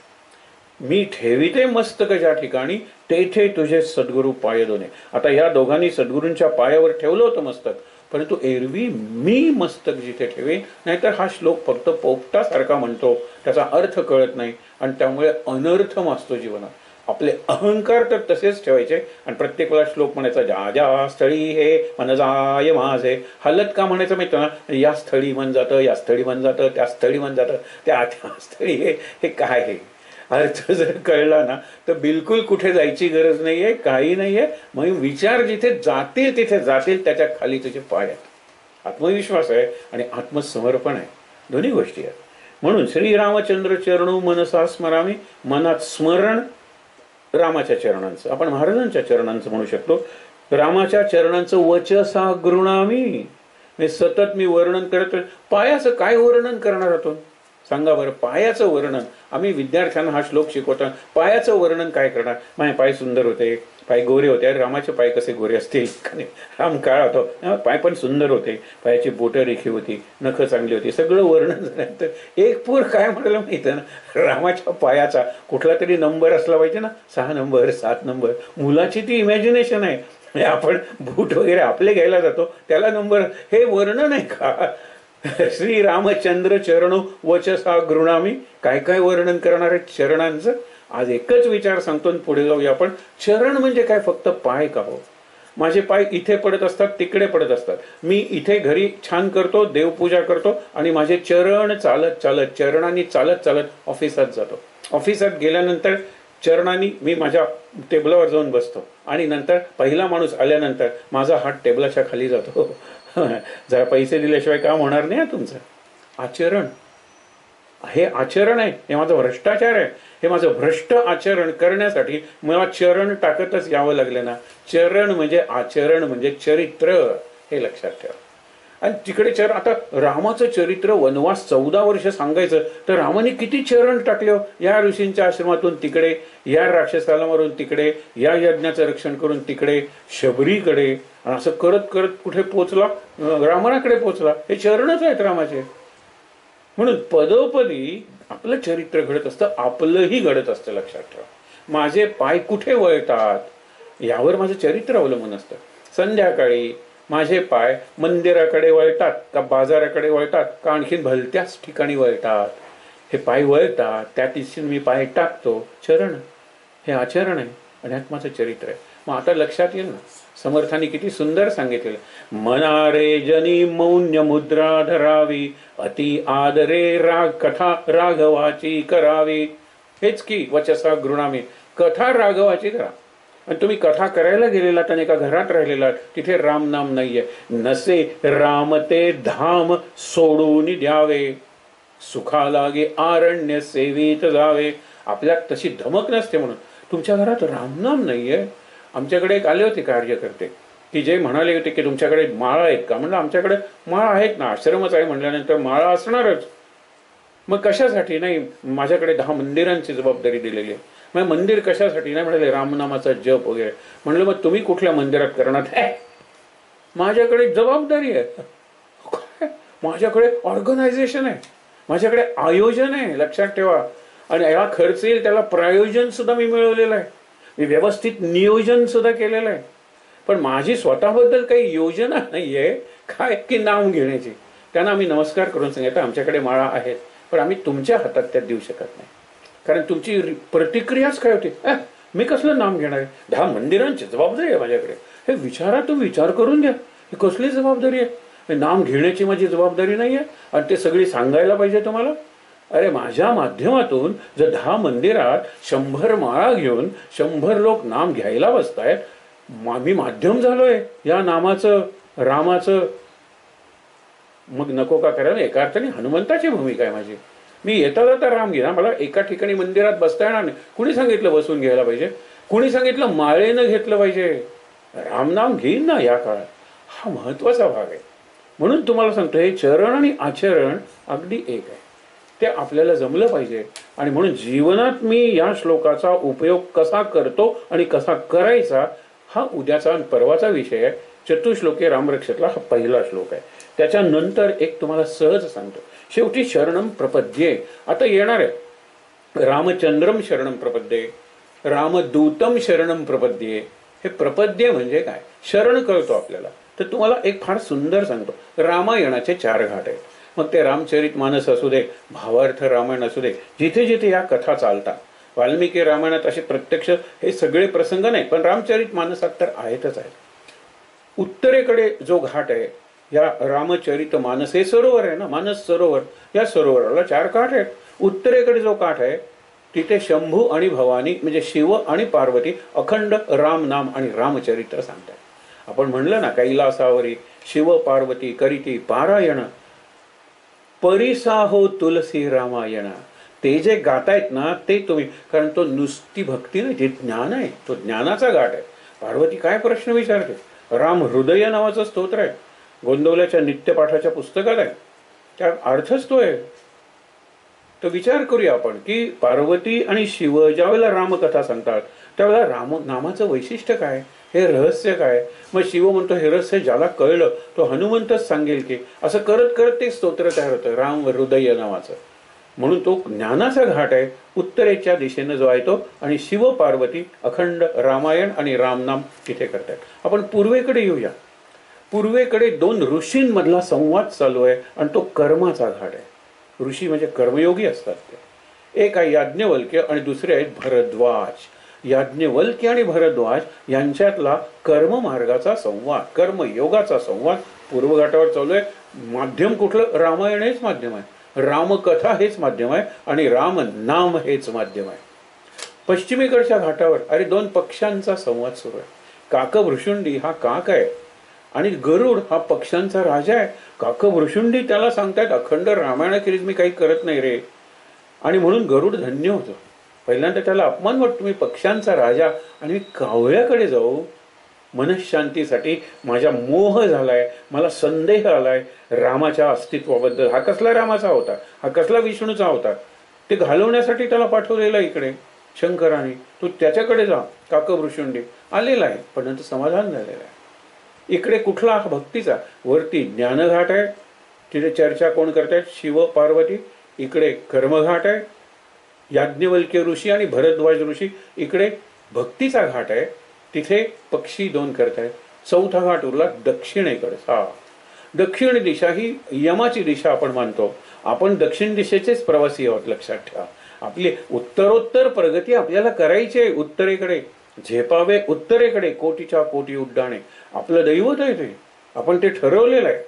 मी ठेविते मस्तक ज्या ठिकाणी, तेथे तुझे सद्गुरू पाय दोने. आता या दोघांनी सद्गुरूंच्या पायावर ठेवलं होतं मस्तक, परंतु एरवी मी मस्तक जिथे ठेवे. नाहीतर हा श्लोक फक्त पोपटासारखा म्हणतो, त्याचा अर्थ कळत नाही, आणि त्यामुळे अनर्थ मासतो जीवनात. आपले अहंकार तर तसेच ठेवायचे, आणि प्रत्येक वेळा श्लोक म्हणायचा, ज्या ज्या स्थळी हे मन जाय माझे. हलत का म्हणायचं माहिती ना, या स्थळी मन जातं, या स्थळी मन जातं, त्या स्थळी मन जातं, त्या स्थळी हे काय आहे. अर्थ जर कळला ना तर बिलकुल कुठे जायची गरज नाहीये, काही नाहीये. मग विचार जिथे जातील तिथे जातील, त्याच्या खाली तुझे पाय आहेत. आत्मविश्वास आहे आणि आत्मसमर्पण आहे, दोन्ही गोष्टी आहेत. म्हणून श्रीरामचंद्र चरणो मनसा स्मरामी, मनात स्मरण रामाच्या चरणांचं, आपण महाराजांच्या चरणांचं म्हणू शकतो. रामाच्या चरणांचं वचसा गृणामी, म्हणजे सतत मी वर्णन करत. पायाचं काय वर्णन करणार होतो सांगा बरं? पायाचं वर्णन आम्ही विद्यार्थ्यांना हा श्लोक शिकवतो. पायाचं वर्णन काय करणार? माझे पाय सुंदर होते, पाय गोरे होते. अरे रामाचे पाय कसे गोरे असतील? राम काळा होतो, पाय पण सुंदर होते, पायाची बोटं रेखी होती, नखं चांगली होती, सगळं वर्णन झालं. एक पूर काय म्हणायला माहिती ना, रामाच्या पायाचा कुठला तरी नंबर असला पाहिजे ना, 6 नंबर 7 नंबर. मुलाची ती इमॅजिनेशन आहे. आपण बूट वगैरे आपले घ्यायला जातो त्याला नंबर, हे वर्णन आहे का? श्री रामचंद्र चरणो वचसा गृणामी, काय काय वर्णन करणार आहे चरणांचं. आज एकच विचार सांगतो पुढे जाऊया आपण. चरण म्हणजे काय? फक्त पाय का हो? माझे पाय इथे पडत असतात, तिकडे पडत असतात. मी इथे घरी छान करतो, देवपूजा करतो आणि माझे चरण चालत चालत, चरणांनी चालत चालत ऑफिसात जातो. ऑफिसात गेल्यानंतर चरणांनी मी माझ्या टेबलावर जाऊन बसतो आणि नंतर पहिला माणूस आल्यानंतर माझा हात टेबलाच्या खाली जातो. जरा पैसे दिल्याशिवाय काम होणार नाही तुमचं. आचरण, हे आचरण आहे, हे माझं भ्रष्टाचार आहे. हे माझं भ्रष्ट आचरण करण्यासाठी मला चरण टाकतच यावं लागलं ना. चरण म्हणजे आचरण म्हणजे चरित्र, हे लक्षात ठेवा. आणि तिकडे आता रामाचं चरित्र, वनवास 14 वर्ष सांगायचं तर रामाने किती चरण टाकले. या ऋषींच्या आश्रमातून तिकडे, या राक्षसाला मारून तिकडे, या यज्ञाचं रक्षण करून तिकडे, शबरीकडे, असं करत करत कुठे पोचला, रावणाकडे पोचला. हे चरणच आहेत रामाचे. म्हणून पदोपदी आपलं चरित्र घडत असतं, आपलंही घडत असतं. लक्षात ठेवा, माझे पाय कुठे वळतात यावर माझं चरित्र अवलंबून असतं. संध्याकाळी माझे पाय मंदिराकडे वळतात का बाजाराकडे वळतात का आणखीन भलत्याच ठिकाणी वळतात. हे पाय वळतात, त्या दिशेने मी पाय टाकतो. चरण हे आचरण आहे आणि ह्यात माझं चरित्र आहे. मग आता लक्षात येईल ना, समर्थांनी किती सुंदर सांगितलेलं. मनारे जनी मौन्य मुद्रा धरावी, अति आदरे राग कथा राघवाची करावी. हेच की वचसा गृणामी, कथा राघवाची करा. आणि तुम्ही कथा करायला गेलेलात आणि एका घरात राहिलेलात, तिथे राम नाम नाहीये. नसे राम ते धाम सोडून द्यावे, सुखा लागे आरण्य सेवित जावे. आपल्यात तशी धमक नसते म्हणून. तुमच्या घरात रामनाम नाहीये. आमच्याकडे एक आले होते कार्यकर्ते की जे म्हणाले होते की तुमच्याकडे माळा आहेत का. म्हणलं आमच्याकडे माळा आहेत ना, आश्रमच आहे म्हणल्यानंतर माळा असणारच. मग कशासाठी. नाही, माझ्याकडे 10 मंदिरांची जबाबदारी दिलेली आहे. मग मंदिर कशासाठी. नाही म्हणाले रामनामाचा जप वगैरे. म्हणलं मग तुम्ही कुठल्या मंदिरात करणार. माझ्याकडे जबाबदारी आहे, माझ्याकडे ऑर्गनायझेशन आहे, माझ्याकडे आयोजन आहे. लक्षात ठेवा. आणि याला खर्च येईल त्याला प्रायोजन सुद्धा मी मिळवलेलं आहे. मी व्यवस्थित नियोजन सुद्धा केलेलं आहे. पण माझी स्वतःबद्दल काही योजना नाहीये काय की नाम घेण्याची. त्यांना आम्ही नमस्कार करून सांगितलं आमच्याकडे माळा आहेत, पण आम्ही तुमच्या हातात त्यात देऊ शकत नाही. कारण तुमची प्रतिक्रियाच काय होती, मी कसलं नाम घेणार आहे. 10 मंदिरांची जबाबदारी आहे माझ्याकडे. हे विचारा, तुम्ही विचार करून घ्या, ही कसली जबाबदारी आहे. नाम घेण्याची माझी जबाबदारी नाही आहे आणि ते सगळी सांगायला पाहिजे तुम्हाला. अरे माझ्या माध्यमातून जर 10 मंदिरात 100 माळा घेऊन 100 लोक नाम घ्यायला बसतायत, मी माध्यम झालोय या नामाचं, रामाचं. मग नको का करायला. एका अर्थाने हनुमंताची भूमिका आहे माझी. मी येता जाता राम घेणार, मला एका ठिकाणी मंदिरात बसता येणार नाही. कुणी सांगितलं बसून घ्यायला पाहिजे, कुणी सांगितलं माळेनं घेतलं पाहिजे. रामनाम घेईन ना या काळात. हा महत्वाचा भाग आहे. म्हणून तुम्हाला सांगतो हे चरण आणि आचरण अगदी एक आहे. ते आपल्याला जमलं पाहिजे. आणि म्हणून जीवनात मी या श्लोकाचा उपयोग कसा करतो आणि कसा करायचा हा उद्याचा आणि परवाचा विषय आहे. चतुश्लोकी रामरक्षेतला हा पहिला श्लोक आहे. त्याच्यानंतर एक तुम्हाला सहज सांगतो. शेवटी शरणम प्रपद्ये आता येणार आहे. रामचंद्रम शरणम प्रपद्ये, रामदूतम शरणम प्रपद्ये. हे प्रपद्ये म्हणजे काय, शरण कळतो आपल्याला. तर तुम्हाला एक फार सुंदर सांगतो. रामायणाचे 4 घाट आहेत. मग ते रामचरित मानस असू दे, भावार्थ रामायण असू दे, जिथे जिथे या कथा चालतात. वाल्मिकी रामायणात असे प्रत्यक्ष हे सगळे प्रसंग नाही, पण रामचरित मानसात तर आहेतच आहेत. उत्तरेकडे जो घाट आहे या रामचरित मानस, हे सरोवर आहे ना, मानस सरोवर. या सरोवराला 4 काठ आहेत. उत्तरेकडे जो काठ आहे तिथे शंभू आणि भवानी म्हणजे शिव आणि पार्वती अखंड राम नाम आणि रामचरित्र सांगतात. आपण म्हणलं ना, कैलासावरी शिव पार्वती करीती पारायण, परिसाहो तुलसी रामायण. ते जे गातायत ना ते तुम्ही, कारण तो नुसती भक्ती नाही, ते ज्ञान आहे. तो ज्ञानाचा घाट आहे. पार्वती काय प्रश्न विचारते. राम हृदय नावाचं स्तोत्र आहे, गोंदवल्याच्या नित्यपाठाच्या पुस्तकात आहे. त्या अर्थच तो आहे. तो विचार करूया आपण की पार्वती आणि शिव ज्या वेळेला रामकथा सांगतात त्यावेळेला राम नामाचं वैशिष्ट्य काय, हे रहस्य काय. मग शिव म्हणतो हे रहस्य ज्याला कळलं तो हनुमंतच सांगेल की. असं करत करत ते स्तोत्र तयार होतं राम हृदय नावाचं. म्हणून तो ज्ञानाचा घाट आहे. उत्तरेच्या दिशेनं जो आहे तो, आणि शिव पार्वती अखंड रामायण आणि रामनाम तिथे करतात. आपण पूर्वेकडे येऊया. पूर्वेकडे 2 ऋषींमधला संवाद चालू आहे आणि तो कर्माचा घाट आहे. ऋषी म्हणजे कर्मयोगी असतात ते. एक आहे याज्ञवल्क्य आणि दुसरे आहेत भरद्वाज. याज्ञवल्क्य आणि भरद्वाज यांच्यातला कर्ममार्गाचा संवाद, कर्मयोगाचा संवाद पूर्वघाटावर चालू आहे. माध्यम कुठलं? रामायण हेच माध्यम आहे, रामकथा हेच माध्यम आहे आणि राम नाम हेच माध्यम आहे. पश्चिमेकडच्या घाटावर अरे दोन पक्ष्यांचा संवाद सुरू आहे. काकभृशुंडी हा काक आहे आणि गरुड हा पक्ष्यांचा राजा आहे. काकभृशुंडी त्याला सांगतायत अखंड रामायणाखेरीज मी काही करत नाही रे, आणि म्हणून गरुड धन्य होतो. पहिल्यांदा त्याला अपमान वाटतो, मी पक्ष्यांचा राजा आणि मी कावळ्याकडे जाऊ मनशांतीसाठी. माझा मोह झालाय, मला संदेह आलाय रामाच्या अस्तित्वाबद्दल. हा कसला रामाचा होता, हा कसला विष्णूचा होता, ते घालवण्यासाठी त्याला पाठवलेला इकडे शंकराने. तू त्याच्याकडे जा. काकभृशुंडी आलेला आहे पण नंतर समाधान झालेलं आहे. इकडे कुठला भक्तीचा? वरती ज्ञानघाट आहे, तिथे चर्चा कोण करतायत? शिव पार्वती. इकडे कर्मघाट आहे, याज्ञवल्क्य ऋषी आणि भरद्वाज ऋषी. इकडे भक्तीचा घाट आहे, तिथे पक्षी दोन करतायत. चौथा घाट उरला दक्षिणेकडे. हा दक्षिण दिशा ही यमाची दिशा आपण मानतो. आपण दक्षिण दिशेचेच प्रवासी आहोत, लक्षात ठेवा. आपली उत्तरोत्तर प्रगती आपल्याला करायची आहे. उत्तरेकडे झेपावे, उत्तरेकडे कोटीच्या कोटी उड्डाणे. आपलं दैवत आहे ते, आपण ते ठरवलेलं आहे.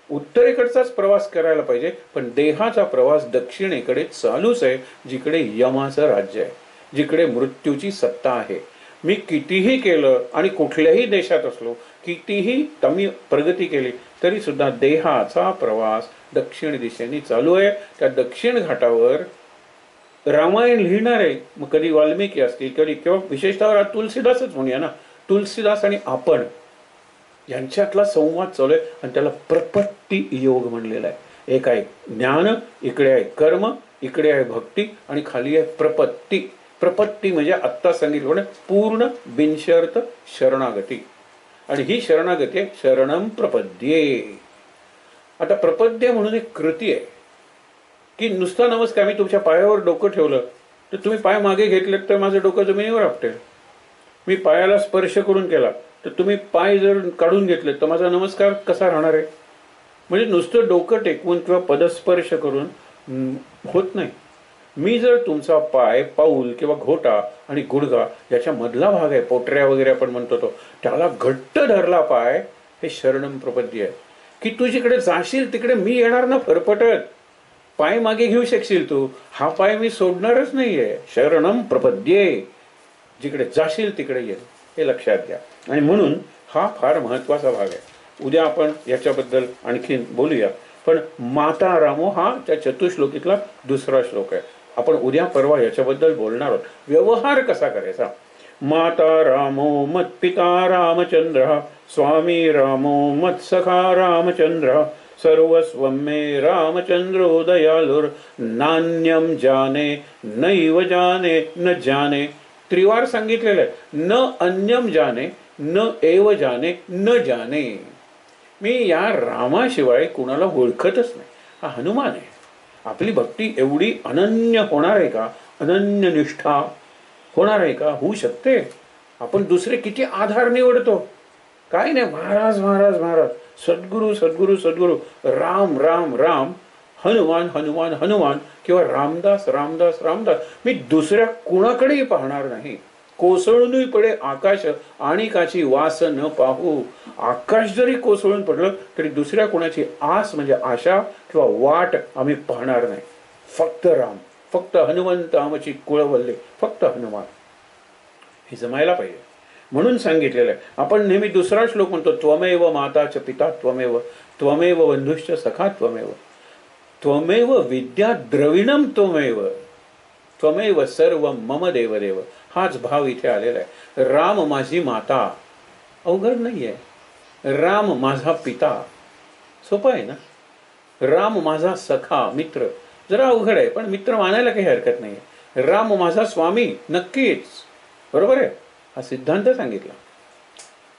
उत्तरेकडचाच प्रवास करायला पाहिजे, पण देहाचा प्रवास दक्षिणेकडे चालूच आहे, जिकडे यमाचं राज्य आहे, जिकडे मृत्यूची सत्ता आहे. मी कितीही केलं आणि कुठल्याही देशात असलो, कितीही मी प्रगती केली तरी सुद्धा देहाचा प्रवास दक्षिण दिशेने चालू आहे. त्या दक्षिण घाटावर रामायण लिहिणारे, मग कधी वाल्मिकी असतील, कधी किंवा विशेषतः तुलसीदासच म्हणूया ना, तुलसीदास आणि आपण यांच्यातला संवाद चालू आहे आणि त्याला प्रपत्ती योग म्हणलेला आहे. एक आहे ज्ञान, इकडे आहे कर्म, इकडे आहे भक्ती आणि खाली आहे प्रपत्ती. प्रपत्ती म्हणजे आत्ता सांगितलं पूर्ण बिनशर्त शरणागती, आणि ही शरणागती आहे शरणम प्रपद्ये. आता प्रपद्य म्हणून एक कृती आहे की नुसता नमस्कार, मी तुमच्या पायावर डोकं ठेवलं तर तुम्ही पाय मागे घेतलेत तर माझं डोकं जमिनीवर आपटेल. मी पायाला स्पर्श करून केला तर तुम्ही पाय जर काढून घेतले तर माझा नमस्कार कसा राहणार आहे? म्हणजे नुसतं डोकं टेकवून किंवा पदस्पर्श करून होत नाही. मी जर तुमचा पाय, पाऊल किंवा घोटा आणि गुडघा याच्या मधला भाग आहे, पोटऱ्या वगैरे आपण म्हणतो तो, त्याला घट्ट धरला पाय, हे शरणम प्रपद्य आहे. की तू जिकडे जाशील तिकडे मी येणार ना फरफटत. पाय मागे घेऊ शकशील तू, हा पाय मी सोडणारच नाहीये. शरणम प्रपद्ये, जिकडे जाशील तिकडे ये, हे लक्षात घ्या. आणि म्हणून हा फार महत्वाचा भाग आहे. उद्या आपण याच्याबद्दल आणखीन बोलूया. पण माता रामो हा त्या चतुश्लोकीतला दुसरा श्लोक आहे. आपण उद्या परवा याच्याबद्दल बोलणार आहोत. व्यवहार कसा करायचा? माता रामो मत पिता रामचंद्र, स्वामी रामो मत सखा रामचंद्र, सर्वस्वं मे रामचंद्रो दयालुर, नान्यम जाने नैव जाने न जाने. त्रिवार सांगितलेलं आहे. न अन्यम जाने, न एव जाने, न जाने. मी या रामाशिवाय कुणाला ओळखतच नाही. हा हनुमान आहे. आपली भक्ती एवढी अनन्य होणार आहे का? अनन्य निष्ठा होणार आहे का? होऊ शकते. आपण दुसरे किती आधार निवडतो. काय नाही, महाराज महाराज महाराज, सद्गुरू सद्गुरू सद्गुरू, राम राम राम, हनुमान हनुमान हनुमान, किंवा रामदास रामदास रामदास. मी दुसऱ्या कुणाकडेही पाहणार नाही. कोसळूनही पडे आकाश आणि काची वास न पाहू. आकाश जरी कोसळून पडलं तरी दुसऱ्या कोणाची आस म्हणजे आशा किंवा वाट आम्ही पाहणार नाही. फक्त राम, फक्त हनुमंत आमची कुळवल्ले, फक्त हनुमान. हे जमायला पाहिजे. म्हणून सांगितलेलं आहे. आपण नेहमी दुसरा श्लोक म्हणतो, त्वमेव माता च पिता त्वमेव, त्वमेव बंधुश्च सखा त्वमेव, त्वमेव विद्या द्रविणम त्वमेव, त्वमेव सर्व मम देवदेव. हाच भाव इथे आलेला आहे. राम माझी माता, अवघड नाहीये. राम माझा पिता, सोपं आहे ना. राम माझा सखा, मित्र, जरा अवघड आहे पण मित्र मानायला काही हरकत नाही. राम माझा स्वामी, नक्कीच बरोबर आहे. हा सिद्धांत सांगितला.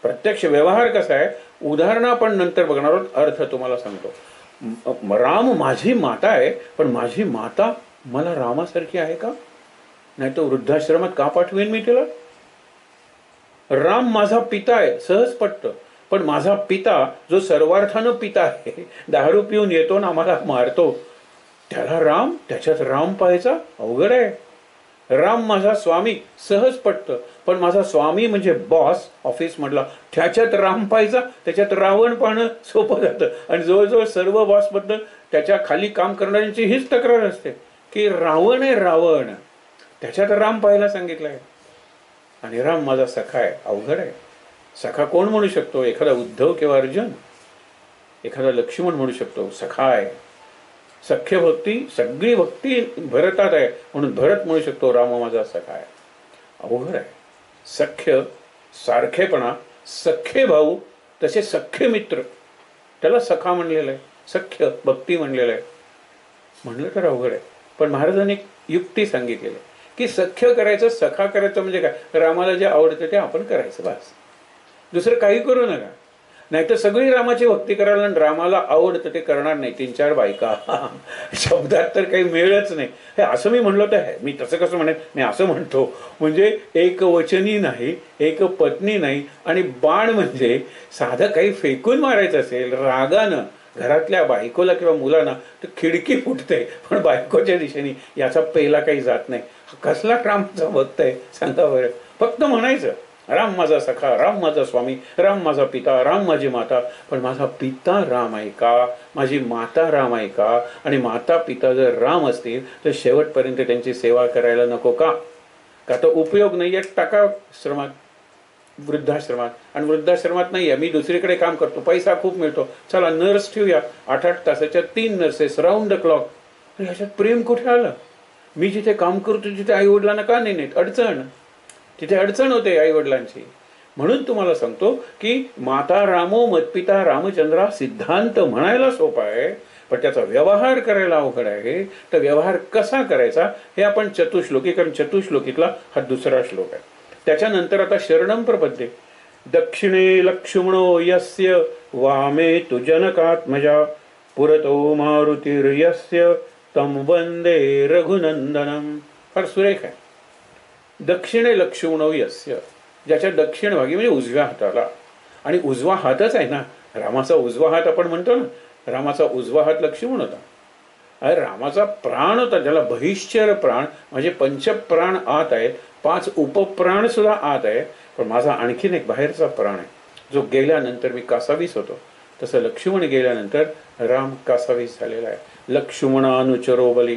प्रत्यक्ष व्यवहार कसा आहे उदाहरण आपण नंतर बघणार आहोत. अर्थ तुम्हाला सांगतो. राम माझी माता आहे, पण माझी माता मला रामासारखी आहे का? नाही तो वृद्धाश्रमात का पाठवेन मी तिला? राम माझा पिता आहे, सहज पटतं. पण माझा पिता जो सर्वार्थानं पिता आहे, दारू पिऊन येतो ना आम्हाला मारतो, त्याला राम, त्याच्यात राम पाहायचा अवघड आहे. राम माझा स्वामी सहज पटतं, पण माझा स्वामी म्हणजे बॉस ऑफिस मधला, त्याच्यात राम पाहायचा, त्याच्यात रावण पाहणं सोपं जातं. आणि जवळजवळ सर्व बॉस बद्दल त्याच्या खाली काम करणाऱ्यांची हीच तक्रार असते की रावण आहे, रावण, त्याच्यात राम पाहायला सांगितलंय. आणि राम माझा सखा आहे. अवघड आहे. सखा कोण म्हणू शकतो? एखादा उद्धव किंवा अर्जुन, एखादा लक्ष्मण म्हणू शकतो सखा आहे. सख्य भक्ती, सगळी भक्ती भरतात आहे, म्हणून भरत म्हणू शकतो राम माझा सखा आहे. अवघड आहे. सख्य, सारखेपणा, सख्खे भाऊ, तसे सख्य मित्र, त्याला सखा म्हणलेलं आहे, सख्य भक्ती म्हणलेलं आहे. म्हणलं तर अवघड आहे. पण महाराजांनी एक युक्ती सांगितलेली आहे की सख्य करायचं, सखा करायचं म्हणजे काय? रामाला जे आवडतं ते आपण करायचं, बस. दुसरं काही करू नका. नाहीतर सगळी रामाची भक्ती करायला आणि रामाला आवडतं ते करणार नाही. 3-4 बायका शब्दात तर काही मिळच नाही. हे असं मी म्हणलो तर मी तसं कसं म्हणेन, मी असं म्हणतो. म्हणजे एक वचनी नाही, एक पत्नी नाही, आणि बाण म्हणजे साधं काही फेकून मारायचं असेल रागानं घरातल्या बायकोला किंवा मुलांना, तर खिडकी फुटते, पण बायकोच्या दिशेने याचा पहिला काही जात नाही. कसला रामचा भक्त आहे सांगा बरं. फक्त म्हणायचं राम माझा सखा, राम माझा स्वामी, राम माझा पिता, राम माझी माता. पण माझा पिता राम आहे का? माझी माता राम आहे का? आणि माता पिता जर राम असतील तर शेवटपर्यंत त्यांची सेवा करायला नको का? का तर उपयोग नाहीये, टाका श्रमात, वृद्धाश्रमात. आणि वृद्धाश्रमात नाहीये, मी दुसरीकडे काम करतो, पैसा खूप मिळतो, चला नर्स ठेवूया, 8-8 तासाच्या 3 नर्सेस राऊंड द क्लॉक. ह्याच्यात प्रेम कुठे आलं? मी जिथे काम करतो तिथे आई वडिलांना का नाही नेत? अडचण, तिथे अडचण होते आई वडिलांची. म्हणून तुम्हाला सांगतो की माता रामो मतपिता रामचंद्रा सिद्धांत म्हणायला सोपा आहे, पण त्याचा व्यवहार करायला अवघड आहे. तर व्यवहार कसा करायचा हे आपण चतुश्लोकी, कारण चतुश्लोकीतला हा दुसरा श्लोक आहे. त्याच्यानंतर आता शरणम प्रपद्ये. दक्षिणे लक्ष्मणो यस्य वामे तु जनकात्मजा पुरतो मारुतिर्यस्य तम वंदे रघुनंदनम. फार सुरेख आहे. दक्षिणे लक्ष्मणो यस्य, ज्याच्या दक्षिण भागी म्हणजे उजव्या हाताला, आणि उजवा हातच आहे ना रामाचा. उजवा हात आपण म्हणतो ना, रामाचा उजवा हात लक्ष्मण होता. अरे रामाचा प्राण होता, ज्याला बहिश्चर प्राण म्हणजे पंचप्राण आत आहेत, 5 उपप्राण सुद्धा आत आहे. पण माझा आणखीन एक बाहेरचा प्राण आहे, जो गेल्यानंतर मी कासावीस होतो. तसं लक्ष्मण गेल्यानंतर राम कासावीस झालेला आहे. लक्ष्मणानुचरो बली.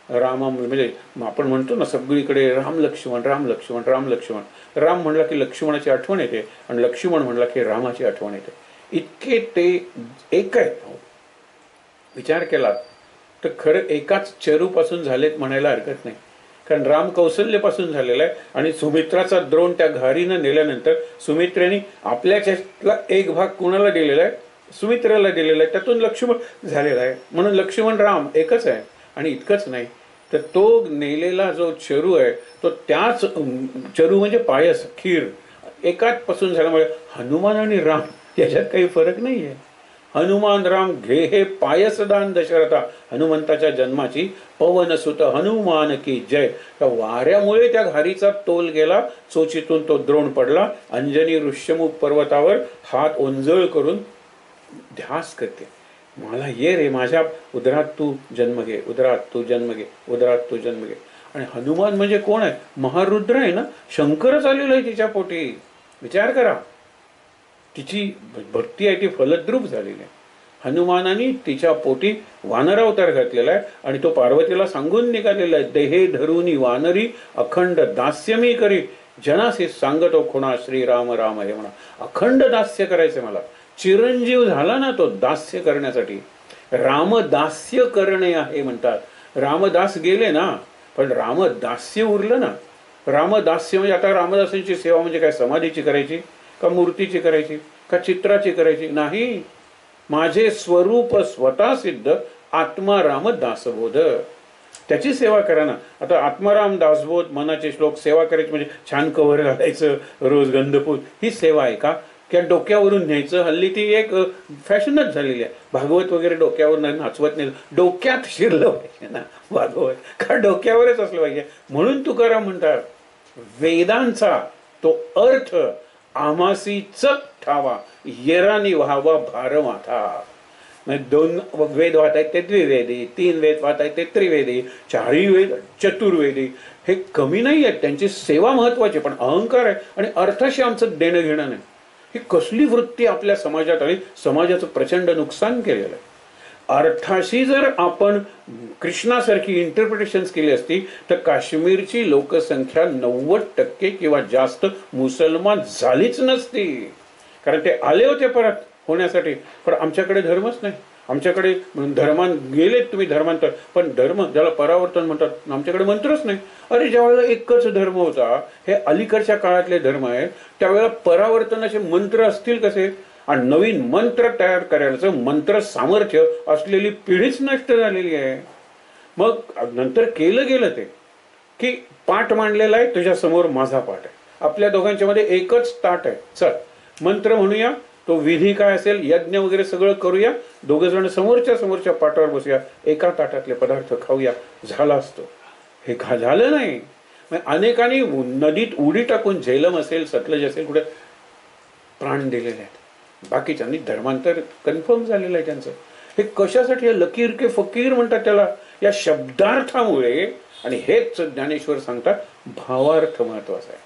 राम म्हणजे आपण म्हणतो ना सगळीकडे राम लक्ष्मण, राम लक्ष्मण, राम लक्ष्मण. राम म्हणला की लक्ष्मणाची आठवण येते, आणि लक्ष्मण म्हणला की रामाची आठवण येते. इतके ते एक आहेत. विचार केला तर खरं एकाच चरूपासून झालेत म्हणायला हरकत नाही. कारण राम कौशल्यापासून झालेला आहे, आणि सुमित्राचा द्रोण त्या घारीनं नेल्यानंतर सुमित्रेने आपल्याच्यातला एक भाग कुणाला दिलेला आहे? सुमित्राला दिलेला आहे. त्यातून लक्ष्मण झालेला आहे. म्हणून लक्ष्मण राम एकच आहे. आणि इतकंच नाही तर तो नेलेला जो चरू आहे तो त्याच चरू म्हणजे पायस, खीर एकाच पासून झाल्यामुळे हनुमान आणि राम याच्यात काही फरक नाहीये. हनुमान राम घे हे पायसदान दशरथा. हनुमंताच्या जन्माची पवनसुत हनुमान की जय. त्या वाऱ्यामुळे त्या घारीचा तोल गेला, चोचीतून तो द्रोण पडला. अंजनी ऋष्यमुख पर्वतावर हात ओंजळ करून ध्यास करते, मला ये रे, माझ्या उदरात तू जन्म घे, उदरात तू जन्म घे, उदरात तू जन्म घे. आणि हनुमान म्हणजे कोण आहे? महारुद्र आहे ना, शंकरच आलेला आहे तिच्या पोटी. विचार करा, तिची भक्ती आहे ती फलद्रूप झालेली आहे. हनुमानाने तिच्या पोटी वानरावतार घातलेला आहे, आणि तो पार्वतीला सांगून निघालेला आहे, देहे धरुनी वानरी अखंड दास्यमी करी जनासी सांगतो खुणा श्रीराम राम हे म्हणा. अखंड दास्य करायचं मला. चिरंजीव झाला ना तो दास्य करण्यासाठी. रामदास्य करणे आहे म्हणतात. रामदास गेले ना, पण रामदास्य उरलं ना. रामदास्य म्हणजे आता रामदासांची सेवा म्हणजे काय? समाधीची करायची का मूर्तीची करायची का चित्राची करायची? नाही. माझे स्वरूप स्वतः सिद्ध आत्माराम दासबोध, त्याची सेवा करा ना. आता आत्माराम दासबोध मनाचे श्लोक सेवा करायची म्हणजे छान कवर घालायचं, रोज गंधपूर, ही सेवा आहे का? किंवा डोक्यावरून न्यायचं, हल्ली ती एक फॅशनच झालेली आहे. भागवत वगैरे डोक्यावर नाचवत नाही, डोक्यात शिरलं पाहिजे ना भागवत, का डोक्यावरच असलं पाहिजे. म्हणून तुकाराम म्हणतात, वेदांचा तो अर्थ आमासीच ठावा, येरानी व्हावा भार माथा. म्हणजे 2 वेद वाहत आहेत ते द्विवेदी, 3 वेद वाहत आहेत ते त्रिवेदी, 4ही वेद चतुर्वेदी. हे कमी नाही आहेत, त्यांची सेवा महत्वाची, पण अहंकार आहे आणि अर्थाशी आमचं देणं घेणं नाही. ही कसली वृत्ती आपल्या समाजात आली, समाजाचं प्रचंड नुकसान केलेलं आहे. अर्थाशी जर आपण कृष्णासारखी इंटरप्रिटेशन्स केली असती तर काश्मीरची लोकसंख्या 90% किंवा जास्त मुसलमान झालीच नसती. कारण ते आले होते परत होण्यासाठी, पण आमच्याकडे धर्मच नाही. आमच्याकडे धर्मान गेलेत तुम्ही धर्मांतर, पण धर्म ज्याला परावर्तन म्हणतात आमच्याकडे मंत्रच नाही. अरे ज्यावेळेला एकच धर्म होता, हे अलीकडच्या काळातले धर्म आहे, त्यावेळेला परावर्तनाचे मंत्र असतील कसे? आणि नवीन मंत्र तयार करायचं मंत्र सामर्थ्य असलेली पिढीच नष्ट झालेली आहे. मग नंतर केलं गेलं ते की पाठ मांडलेला आहे, तुझ्या समोर माझा पाठ आहे, आपल्या दोघांच्या मध्ये एकच ताट आहे, चल मंत्र म्हणूया, तो विधी काय असेल यज्ञ वगैरे सगळं करूया, दोघं जण समोरच्या पाठावर बसूया, एका ताटातले पदार्थ खाऊया, झाला असतो. हे झालं नाही. अनेकांनी नदीत उडी टाकून झेलम असेल सतलज असेल कुठे प्राण दिलेले आहेत. बाकीच्यांनी धर्मांतर कन्फर्म झालेलं आहे त्यांचं. हे कशासाठी? लकीर के फकीर म्हणतात त्याला, या शब्दार्थामुळे. आणि हेच ज्ञानेश्वर सांगतात, भावार्थ महत्वाचा आहे,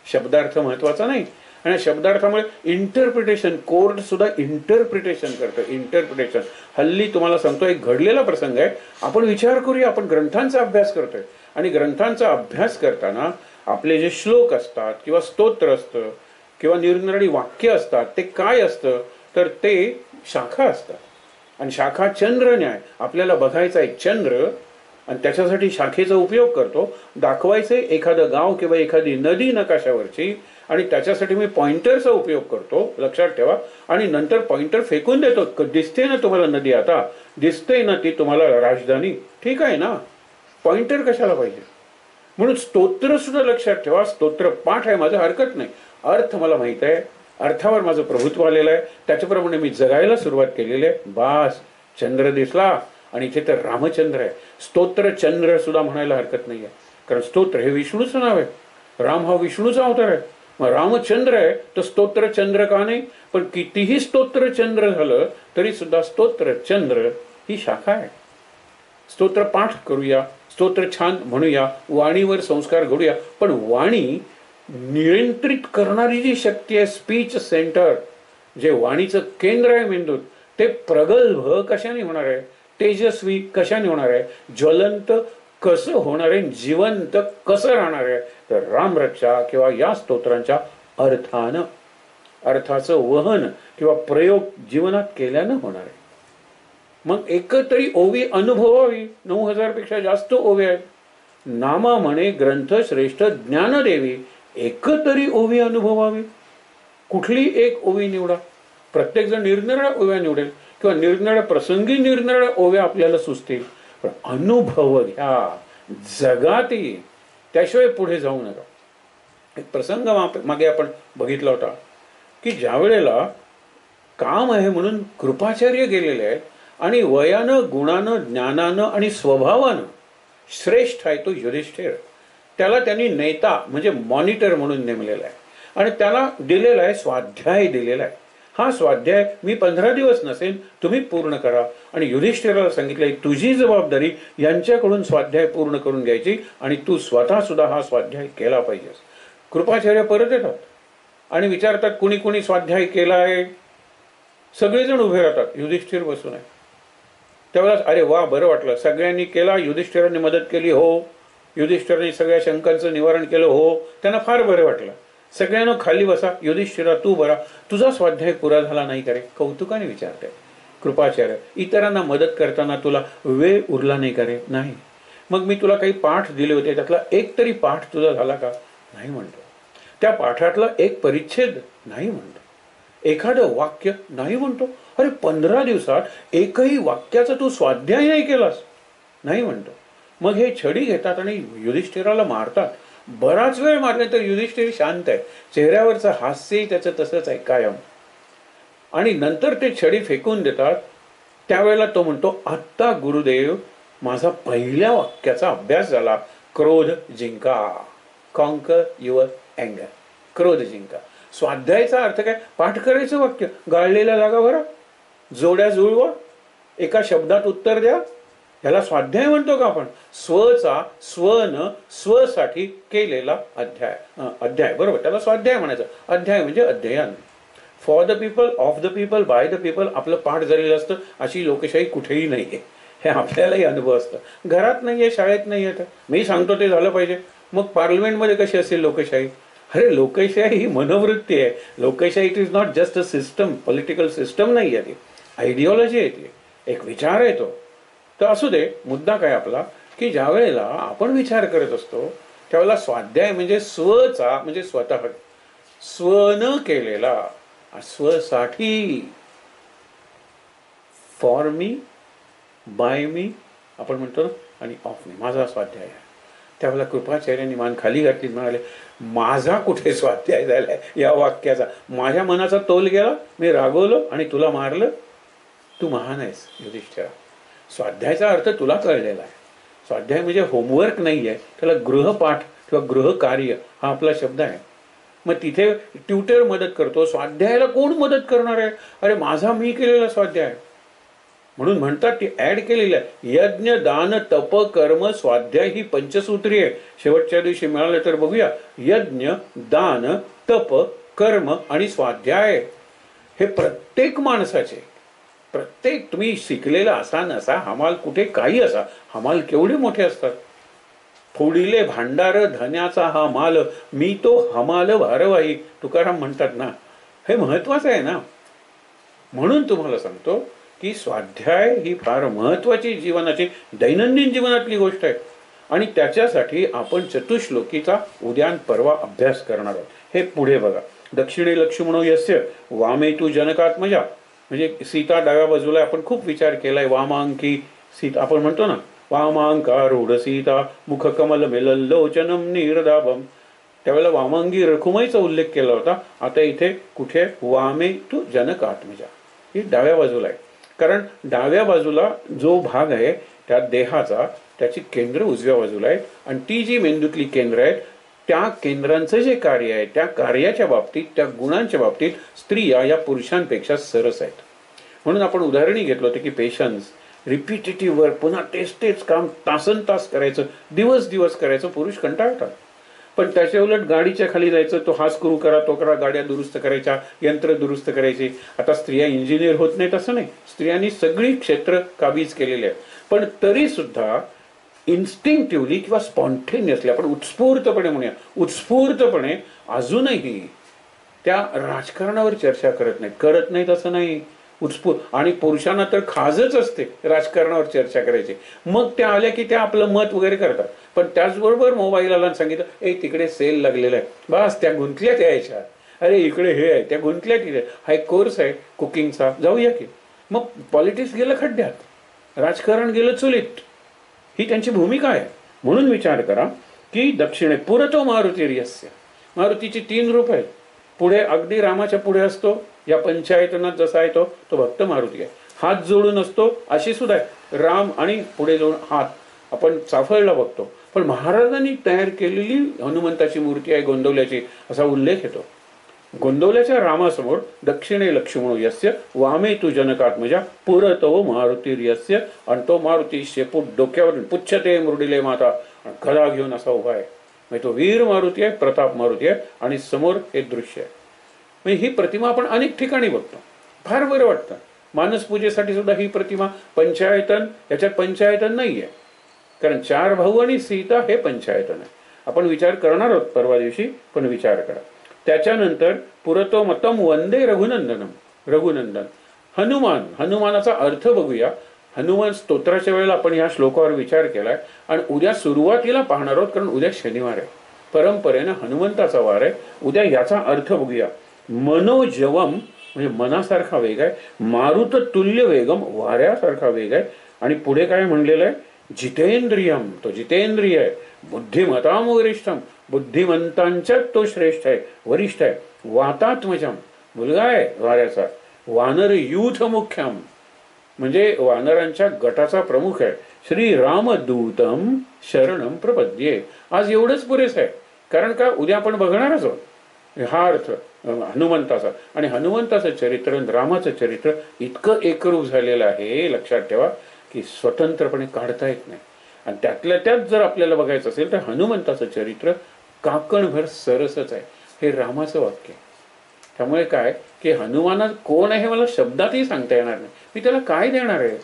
शब्दार्थ महत्वाचा नाही. आणि शब्दार्थामुळे इंटरप्रिटेशन, कोर्ट सुद्धा इंटरप्रिटेशन करतं. इंटरप्रिटेशन हल्ली तुम्हाला सांगतो एक घडलेला प्रसंग आहे. आपण विचार करूया, आपण ग्रंथांचा अभ्यास करतोय आणि ग्रंथांचा अभ्यास करताना आपले जे श्लोक असतात किंवा स्तोत्र असतं किंवा निरनिराळी वाक्य असतात, ते काय असतं तर ते शाखा असतात. आणि शाखा चंद्र न्याय, आपल्याला बघायचा आहे चंद्र आणि त्याच्यासाठी शाखेचा उपयोग करतो. दाखवायचे एखादं गाव किंवा एखादी नदी नकाशावरची, आणि त्याच्यासाठी मी पॉइंटरचा उपयोग करतो, लक्षात ठेवा. आणि नंतर पॉइंटर फेकून देतो, दिसते ना तुम्हाला नदी, आता दिसते ना ती तुम्हाला राजधानी, ठीक आहे ना, पॉइंटर कशाला पाहिजे? म्हणून स्तोत्र सुद्धा लक्षात ठेवा, स्तोत्र पाठ आहे माझं, हरकत नाही, अर्थ मला माहित आहे, अर्थावर माझं प्रभुत्व आलेलं आहे, त्याच्याप्रमाणे मी जगायला सुरुवात केलेली आहे. बास, चंद्र दिसला आणि इथे तर रामचंद्र आहे. स्तोत्र चंद्र सुद्धा म्हणायला हरकत नाही आहे, कारण स्तोत्र हे विष्णूचं नाव आहे, राम हा विष्णूचा अवतार आहे. मग रामचंद्र आहे तर स्तोत्र चंद्र का नाही? पण कितीही स्तोत्र चंद्र झालं तरी सुद्धा स्तोत्र चंद्र ही शाखा आहे. स्तोत्र पाठ करूया, स्तोत्र छान म्हणूया, वाणीवर संस्कार घडूया, पण वाणी नियंत्रित करणारी जी शक्ती आहे, स्पीच सेंटर, जे वाणीचं केंद्र आहे मेंदूत, ते प्रगल्भ कशाने होणार आहे, तेजस्वी कशाने होणार आहे, ज्वलंत कसं होणार आहे, जिवंत कसं राहणार आहे? तर रामरक्षा किंवा या स्तोत्रांच्या अर्थानं, अर्थाचं वहन किंवा प्रयोग जीवनात केल्यानं होणार आहे. मग एकतरी ओवी अनुभवावी. 9000 पेक्षा जास्त ओवी आहेत. नामा म्हणे ग्रंथ श्रेष्ठ ज्ञानदेवी, एकतरी ओवी अनुभवावी. कुठली एक ओवी निवडा. प्रत्येक जण निरनिराळ्या ओव्या निवडेल किंवा निरनिराळ्या प्रसंगी निरनिराळ्या ओव्या आपल्याला सुचतील, पण अनुभव घ्या, जगाती, त्याशिवाय पुढे जाऊ नका. एक प्रसंग मागे आपण बघितला होता की ज्या वेळेला काम आहे म्हणून कृपाचार्य गेलेले आहेत आणि वयानं, गुणानं, ज्ञानानं आणि स्वभावानं श्रेष्ठ आहे तो युधिष्ठिर. त्याला त्यांनी नेता म्हणजे मॉनिटर म्हणून नेमलेला आहे आणि त्याला दिलेला आहे स्वाध्याय दिलेला आहे. हा स्वाध्याय मी 15 दिवस नसेल, तुम्ही पूर्ण करा. आणि युधिष्ठिराला सांगितलंय तुझी जबाबदारी यांच्याकडून स्वाध्याय पूर्ण करून घ्यायची आणि तू स्वतः सुद्धा हा स्वाध्याय केला पाहिजेस. कृपाचार्य परत येतात आणि विचारतात कुणी कुणी स्वाध्याय केला आहे. सगळेजण उभे राहतात, युधिष्ठिर बसून आहे. त्यावेळेस अरे वा, बरं वाटलं, सगळ्यांनी केला, युधिष्ठिरांनी मदत केली, हो, युधिष्ठिरांनी सगळ्या शंकांचं निवारण केलं, हो, त्यांना फार बरं वाटलं. सगळ्यांना खाली बसा, युधिष्ठिरा तू बरा, तुझा स्वाध्याय पुरा झाला नाही करे? कौतुकाने विचारते कृपाचार्य. इतरांना मदत करताना तुला वेळ उरला नाही करे? नाही. मग मी तुला काही पाठ दिले होते, त्यातला एक तरी पाठ तुझा झाला का? नाही म्हणतो. त्या पाठातला एक परिच्छेद? नाही म्हणतो. एखादं वाक्य? नाही म्हणतो. अरे 15 दिवसात एकही वाक्याचा तू स्वाध्याय नाही केलास? नाही म्हणतो. मग हे छडी घेतात आणि युधिष्ठिराला मारतात. बराच वेळ मारले तर युधिष्ठिर शांत आहे, चेहऱ्यावरचं हास्यही त्याचं तसंच आहे कायम. आणि नंतर ते छडी फेकून देतात. त्यावेळेला तो म्हणतो आत्ता गुरुदेव माझा पहिल्या वाक्याचा अभ्यास झाला, क्रोध जिंका, कॉन्कर युअर अँगर, क्रोध जिंका. स्वाध्यायाचा अर्थ काय? पाठ करायचं वाक्य, गाळलेल्या जागा भरा, जोड्या जुळवा, एका शब्दात उत्तर द्या. ह्याला स्वाध्याय म्हणतो का आपण? स्वचा स्वन स्वसाठी केलेला अध्याय बरोबर, त्याला स्वाध्याय म्हणायचं. अध्याय म्हणजे अध्ययन. For the people, of the people, by the people आपलं पाठ झालेलं असतं. अशी लोकशाही कुठेही नाही आहे, हे आपल्यालाही अनुभव असतं. घरात नाही आहे, शाळेत नाही आहे, तर मी सांगतो ते झालं पाहिजे. मग पार्लमेंटमध्ये कशी असेल लोकशाही? अरे लोकशाही ही मनोवृत्ती आहे. लोकशाही it is not just a system, political system नाही आहे ती, आयडिओलॉजी आहे ती, एक विचार आहे तो. तर असू दे, मुद्दा काय आपला, की ज्या वेळेला आपण विचार करत असतो त्यावेळेला स्वाध्याय म्हणजे स्वचा म्हणजे स्वतः, स्वनं केलेला, स्वसाठी, फॉर मी, बाय मी आपण म्हणतो ना, आणि ऑफ मी, माझा स्वाध्याय आहे. त्यावेळेला कृपाचार्यांनी मान खाली घातली, म्हणाले माझा कुठे स्वाध्याय झालाय या वाक्याचा? माझ्या मनाचा तोल गेला, मी रागवलं आणि तुला मारलं. तू महान आहेस युधिष्ठिरा. स्वाध्यायाचा अर्थ तुला कळलेला आहे. स्वाध्याय म्हणजे होमवर्क नाही आहे, त्याला गृहपाठ किंवा गृहकार्य हा आपला शब्द आहे. मग तिथे ट्युटर मदत करतो, स्वाध्यायाला कोण मदत करणार आहे? अरे माझा मी केलेला स्वाध्याय. म्हणून म्हणतात ती ऍड केलेली आहे, यज्ञ दान तप कर्म स्वाध्याय ही पंचसूत्री आहे. शेवटच्या दिवशी मिळालं तर बघूया. यज्ञ दान तप कर्म आणि स्वाध्याय हे प्रत्येक माणसाचे, प्रत्येक, तुम्ही शिकलेला असा नसा, हमाल कुठे काही असा, हमाल केवढे मोठे असतात. फोडिले भांडार धन्याचा हा माल, मी तो हमाल भारवाही, तुकाराम म्हणतात ना. हे महत्वाचं आहे ना. म्हणून तुम्हाला सांगतो की स्वाध्याय ही फार महत्वाची जीवनाची, दैनंदिन जीवनातली गोष्ट आहे. आणि त्याच्यासाठी आपण चतुश्लोकीचा उद्या परवा अभ्यास करणार आहोत. हे पुढे बघा. दक्षिणे लक्ष्मणो यस्य वामे तू जनकात्मजा, म्हणजे सीता डाव्या बाजूला. आपण खूप विचार केलाय, वामांकी सीता आपण म्हणतो ना, वामांकारूढ सीता मुख कमल मिलल्लोचनम नीरदाभम. त्यावेळेला वामांगी रखुमाईचा उल्लेख केला होता. आता इथे कुठे? वामे तू जनकात्मजा, ही डाव्या बाजूला आहे. कारण डाव्या बाजूला जो भाग आहे त्या देहाचा, त्याची केंद्र उजव्या बाजूला आहेत. आणि ती जी मेंदूतली केंद्र आहेत, त्या केंद्रांचं जे कार्य आहे, त्या कार्याच्या बाबतीत, त्या गुणांच्या बाबतीत स्त्रिया या पुरुषांपेक्षा सरस आहेत. म्हणून आपण उदाहरणी घेतलं होतं की पेशन्स, रिपिटेटिव्ह वर्क, पुन्हा तेच काम तासन तास करायचं, दिवस दिवस करायचं, पुरुष कंटाळतात. पण त्याच्या उलट गाडीच्या खाली जायचं, तो हा स्क्रू करा, तो करा, गाड्या दुरुस्त करायच्या, यंत्र दुरुस्त करायची. आता स्त्रिया इंजिनियर होत नाहीत असं नाही, स्त्रियांनी सगळी क्षेत्र काबीज केलेली आहेत. पण तरी सुद्धा इन्स्टिंक्टिव्हली किंवा स्पॉन्टेनियसली, आपण उत्स्फूर्तपणे म्हणूया, उत्स्फूर्तपणे अजूनही त्या राजकारणावर चर्चा करत नाहीत असं नाही. आणि पुरुषांना तर खाजच असते राजकारणावर चर्चा करायची. मग त्या आल्या की त्या आपलं मत वगैरे करतात. पण त्याचबरोबर मोबाईल आला सांगितलं, ए तिकडे सेल लागलेला आहे, बस त्या गुंतल्या यायच्या. अरे इकडे हे आहे, त्या गुंतल्या तिथे, हा एक कोर्स आहे कुकिंगचा, जाऊया की. मग पॉलिटिक्स गेलं खड्ड्यात, राजकारण गेलं चुलीत. ही त्यांची भूमिका आहे. म्हणून विचार करा की दक्षिणे पुरतो मारुतीर्यस्य, मारुतीची 3 रूप आहेत. पुढे अगदी रामाच्या पुढे असतो, या पंचायतनात जसा आहे तो भक्त मारुती आहे. हात जोडून असतो अशी सुद्धा आहे राम, आणि पुढे जोडून हात आपण चाफळला बघतो. पण महाराजांनी तयार केलेली हनुमंताची मूर्ती आहे गोंदवल्याची, असा उल्लेख येतो. गोंदवल्याच्या रामासमोर दक्षिणे लक्ष्मणो यस्य वामे तू जनकात्मजा पुरतो मारुतीर्यस्य, आणि तो मारुती शेपूट डोक्यावर पुच्छते मृडिले माता, गदा घेऊन असा उभा आहे. म्हणजे तो वीर मारुती आहे, प्रताप मारुती आहे. आणि समोर हे दृश्य आहे. म्हणजे ही प्रतिमा आपण अनेक ठिकाणी बघतो, फार बरं वाटतं. मानसपूजेसाठी सुद्धा ही प्रतिमा, पंचायतन, याच्यात पंचायतन नाही आहे, कारण 4 भाऊ आणि सीता हे पंचायतन आहे. आपण विचार करणार आहोत परवा दिवशी, पण विचार करा. त्याच्यानंतर पुरतो मतम वंदे रघुनंदनम, रघुनंदन. हनुमानाचा अर्थ बघूया. हनुमान स्तोत्राच्या वेळेला आपण ह्या श्लोकावर विचार केलाय, आणि उद्या सुरुवातीला पाहणार आहोत, कारण उद्या शनिवार आहे, परंपरेनं हनुमंताचा वार आहे. उद्या याचा अर्थ बघूया. मनोजवम म्हणजे मनासारखा वेग आहे, मारुत तुल्य वेगम वाऱ्यासारखा वेग आहे. आणि पुढे काय म्हणलेलं आहे? जितेंद्रियम, तो जितेंद्रिय आहे. बुद्धिमताम वरिष्ठम, बुद्धिमंतांच्यात तो श्रेष्ठ आहे, वरिष्ठ आहे. वातात्मजम, मुलगा आहे वाऱ्याचा. वानर यूथ मुख्यम, म्हणजे वानरांच्या गटाचा प्रमुख आहे. श्री रामदूतम शरणम प्रपद्ये. आज एवढंच पुरेस आहे, कारण का उद्या आपण बघणारच आहोत हा अर्थ हनुमंताचा. आणि हनुमंताचं चरित्र आणि रामाचं चरित्र इतकं एकरूप झालेलं आहे, लक्षात ठेवा, की स्वतंत्रपणे काढता येत नाही. आणि त्यातल्या त्यात जर आपल्याला बघायचं असेल तर हनुमंताचं चरित्र काकणभर सरसच आहे, हे रामाचं वाक्य. त्यामुळे काय की हनुमाना कोण आहे मला शब्दातही सांगता येणार नाही, मी त्याला काय देणार आहे.